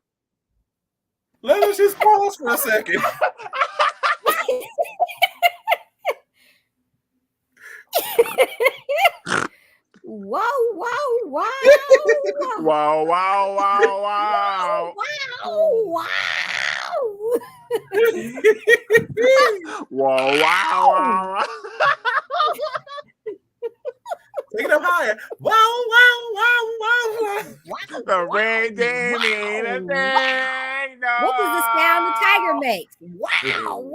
Let us just pause for a second. Wow. Wow. Take it up higher. Wow. The rain didn't mean a thing. No. What does the sound the tiger makes? Wow.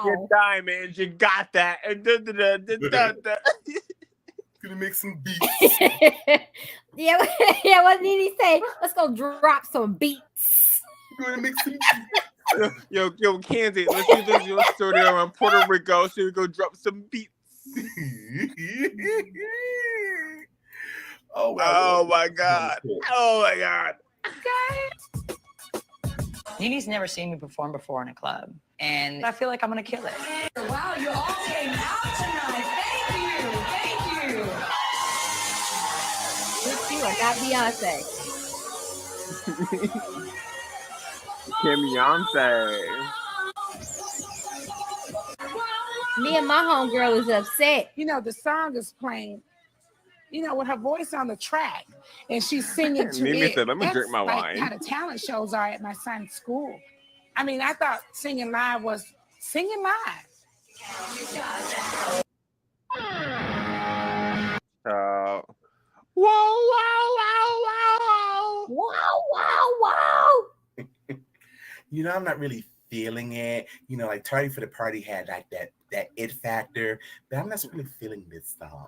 Your diamonds, you got that. Gonna make some beats. Yeah, what did he say? Let's go drop some beats. Gonna make some beats. Yo, Candy, let's do this your story around Puerto Rico so we go drop some beats. Oh, Oh my god. Oh my god. Nene's never seen me perform before in a club, and I feel like I'm gonna kill it. Wow, you all came out tonight. Thank you. Just you and not Beyonce. Kim Beyonce. Me and my homegirl is upset. You know, the song is playing, you know, with her voice on the track, and she's singing to Mimi it. said, "Let me That's drink my like wine." how the talent shows are at my son's school. I mean, I thought singing live was singing live. Wow. You know, I'm not really feeling it. You know, like Tardy for the Party had like that it factor, but I'm not really feeling this song.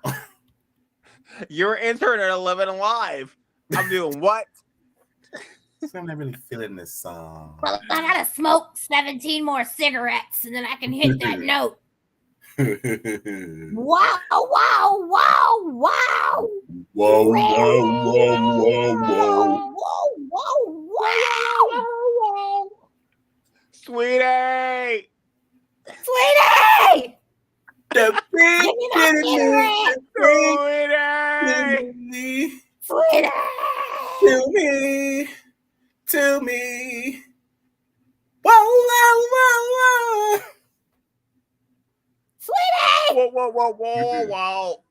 You're an intern at 11 Alive. I'm doing what? So I'm not really feeling this song. Well, I gotta smoke 17 more cigarettes and then I can hit that note. Wow. Whoa. Sweetie! The big Sweetie! To me. Whoa. Sweetie! Whoa.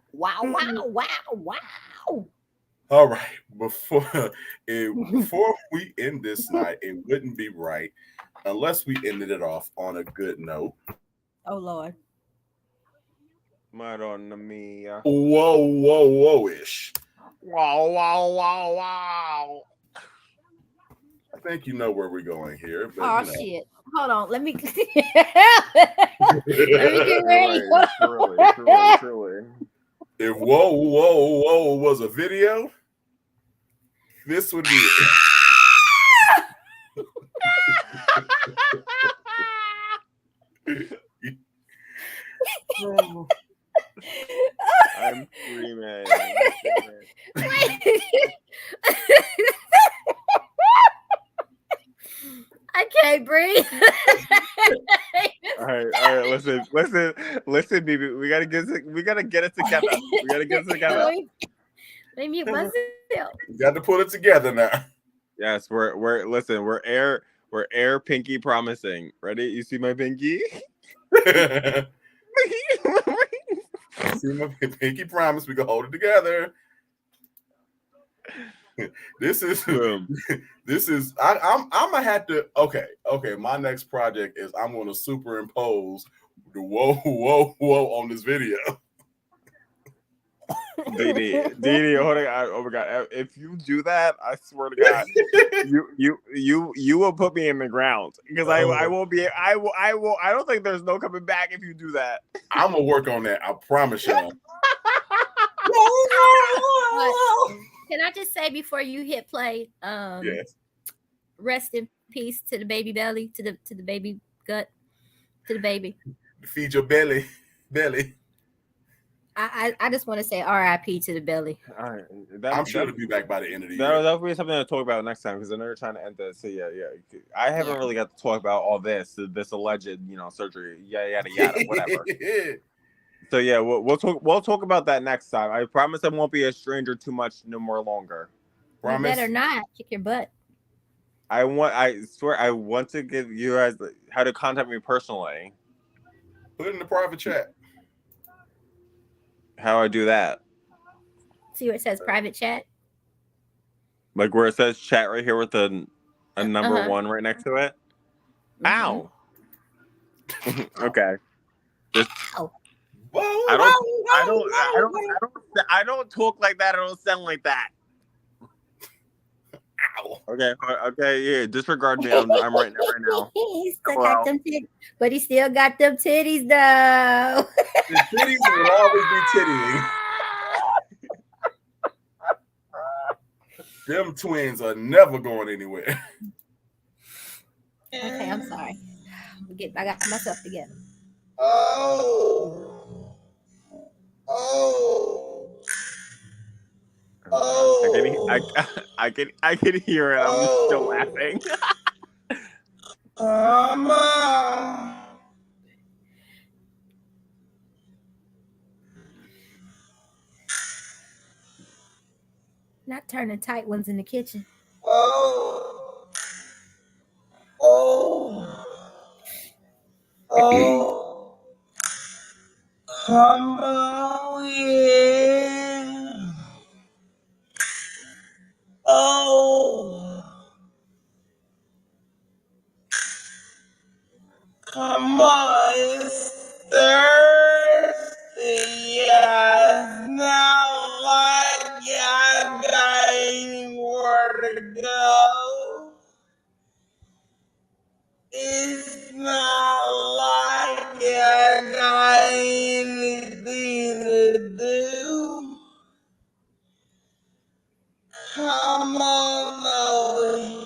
Wow. All right. Before we end this night, it wouldn't be right unless we ended it off on a good note. Oh Lord. Madonna mia. Whoa-ish. Wow. I think you know where we're going here. But, Oh you know. shit. Hold on. Let me let me get ready. Truly. If whoa was a video, this would be it. I'm screaming. I can't breathe. All right. Listen, baby. We gotta get it together. Let me mute myself. You got to put it together now. Yes, we're air pinky promising. Ready? You see my pinky? See my pinky promise. We can hold it together. This is I'm gonna have to. Okay. My next project is I'm gonna superimpose the whoa on this video. Dee, hold on. Oh my god! If you do that, I swear to God, you will put me in the ground because I won't be. I will. I don't think there's no coming back if you do that. I'm gonna work on that. I promise y'all. Can I just say before you hit play? Yes. Rest in peace to the baby belly, to the baby gut, to the baby. Feed your belly. I just want to say R.I.P. to the belly. All right, I'm sure to be back by the end of the year. That'll be something to talk about next time because I know you're trying to end this. So yeah. I haven't really got to talk about all this alleged, surgery, yada, whatever. So yeah, we'll talk about that next time. I promise I won't be a stranger too much no more longer. Promise? You better not kick your butt. I swear I want to give you guys how to contact me personally. Put it in the private chat. How I do that? See where it says private chat? Like where it says chat right here with a number 1 right next to it? Ow. Okay. Ow. I don't talk like that. I don't sound like that. Ow. Okay, yeah. Disregard me. I'm writing it right now. He still got them titties, but he still got them titties though. The titties will always be tittying. Them twins are never going anywhere. Okay, I'm sorry. I got myself together. Oh. I can hear it. I'm still laughing. Not turning tight ones in the kitchen. Come on, yeah. Oh, come on, it's Thursday. Yeah, it's not like I got anywhere to go. It's not like I got anything to do. Come on over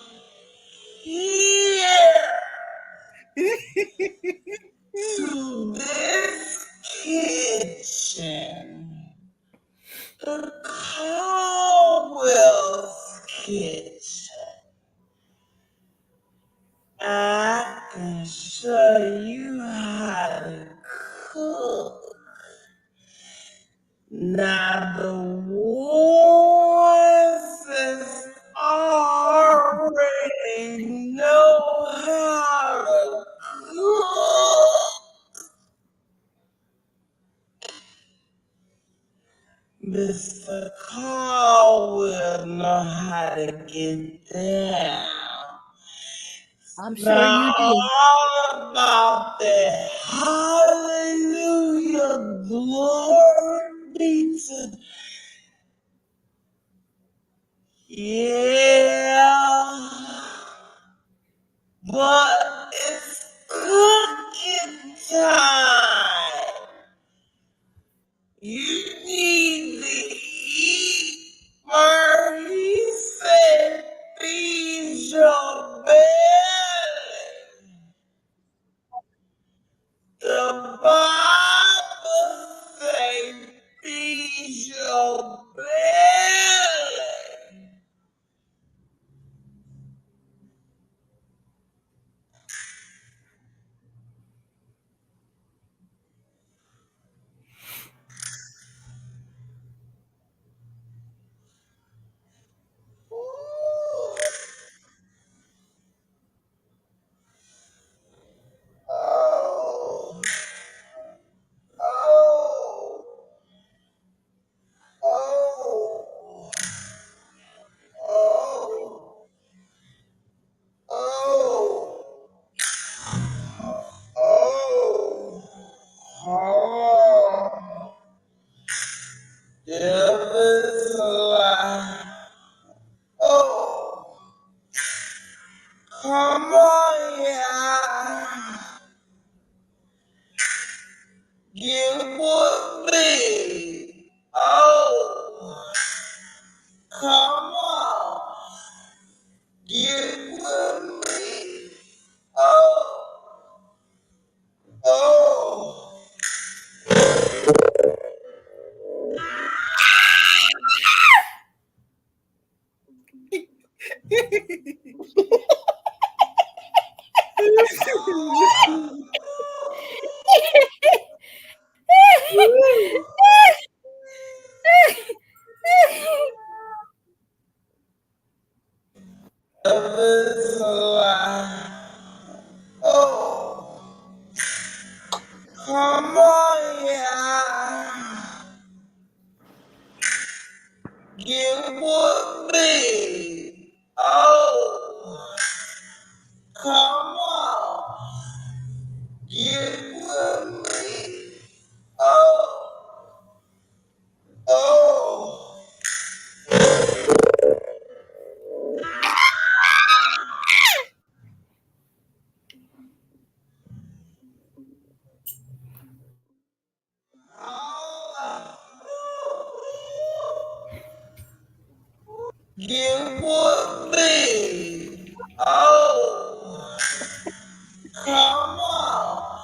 here to this kitchen. The Caldwell's kitchen. I can show you how to cook. Now the ones that already know how to cook. Mr. Caldwell know how to get down. I'm sure you do. All about that hallelujah, glory be to. Yeah, but it's cooking time. You need to eat, Murray said, feed your belly. The Bible says, feed your belly. Oh, oh, oh, oh, oh, oh, oh. Devil's a lie. Oh, come on, yeah. Get with me. Oh, come on. Get with me. Oh, oh. Devil's a lie. Oh, come on, yeah. Get with me. Oh, come on. Get with me. Oh, oh. Get with me. Oh, come on.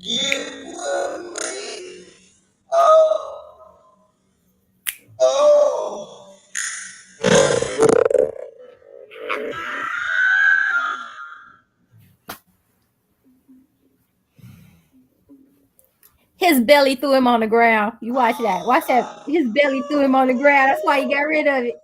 Get with me. Oh, oh. his belly threw him on the ground. You watch that. Watch that. His belly threw him on the ground. That's why he got rid of it.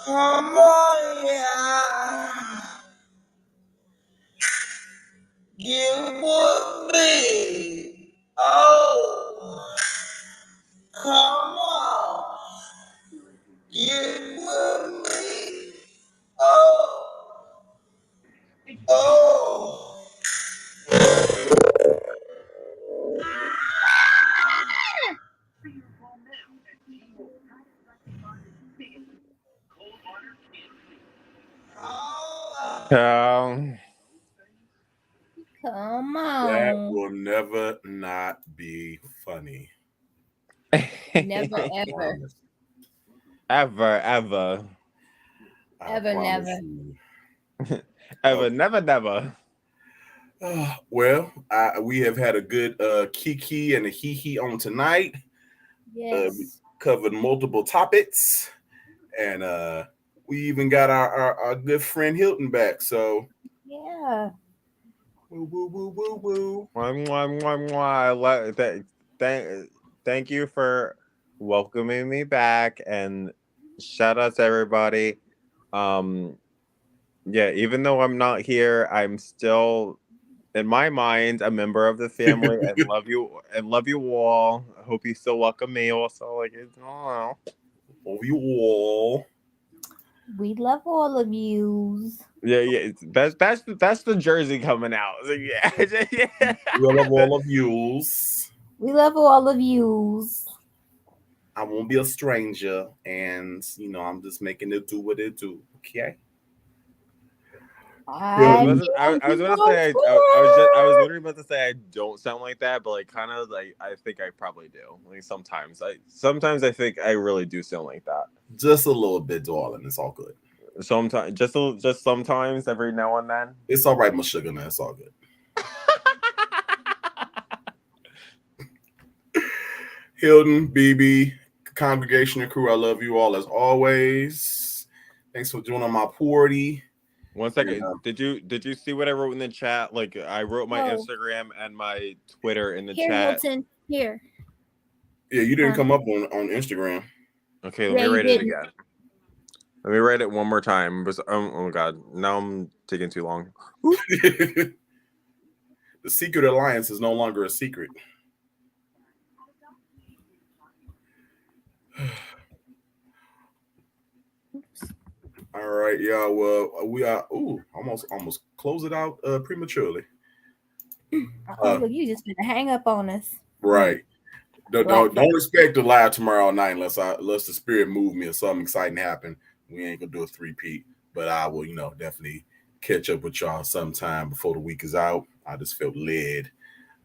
Come on, yeah. Give with me. Oh, come on. Give with me. Oh, oh. Come That on. will never not be funny. Never, I ever. promise. Ever. I Ever, promise never. you. Ever, Okay. never. Well, we have had a good kiki and a hee on tonight. Yes. We covered multiple topics, and we even got our good friend Hilton back. So, Yeah. woo, woo, woo, woo, woo. Mwah, mwah, mwah, mwah. Thank you for welcoming me back, and shout out to everybody. Yeah, even though I'm not here, I'm still in my mind a member of the family and love you all. I hope you still welcome me also. Like, love you all. We love all of yous. Yeah. That's the Jersey coming out. Like, yeah. We love all of yous. We love all of yous. I won't be a stranger, and I'm just making it do what it do. Okay. I was literally about to say I don't sound like that, but like kind of like I think I probably do. Like sometimes I think I really do sound like that. Just a little bit, darling. It's all good. Sometimes, just sometimes, every now and then. It's all right, my sugar. Man, it's all good. Hilton, BB, congregation and crew, I love you all as always. Thanks for joining my party. 1 second. Yeah. Did you see what I wrote in the chat? Like I wrote my Instagram and my Twitter in the chat. Hilton, here. Yeah, you didn't come up on Instagram. Okay, let me write it again. Let me write it one more time. Oh my god, now I'm taking too long. The secret alliance is no longer a secret. All right, y'all. Well, we are almost close it out prematurely. Look, you just gonna hang up on us. Right. Don't expect to live tomorrow night unless the spirit move me or something exciting happen. We ain't gonna do a 3-peat, but I will, definitely catch up with y'all sometime before the week is out. I just felt led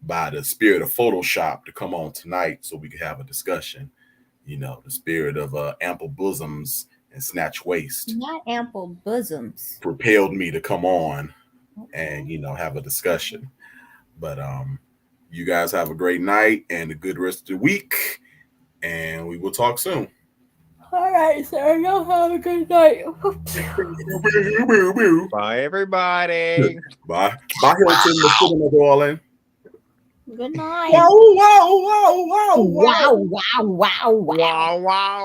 by the spirit of Photoshop to come on tonight so we can have a discussion. The spirit of ample bosoms and snatch waist. Not ample bosoms. Propelled me to come on and, have a discussion. But you guys have a great night and a good rest of the week. And we will talk soon. All right, sir. Y'all have a good night. Bye, everybody. Bye. Bye, Hilton. Darling. Good night. Wow, wow, wow, wow, wow, wow, wow, wow, wow.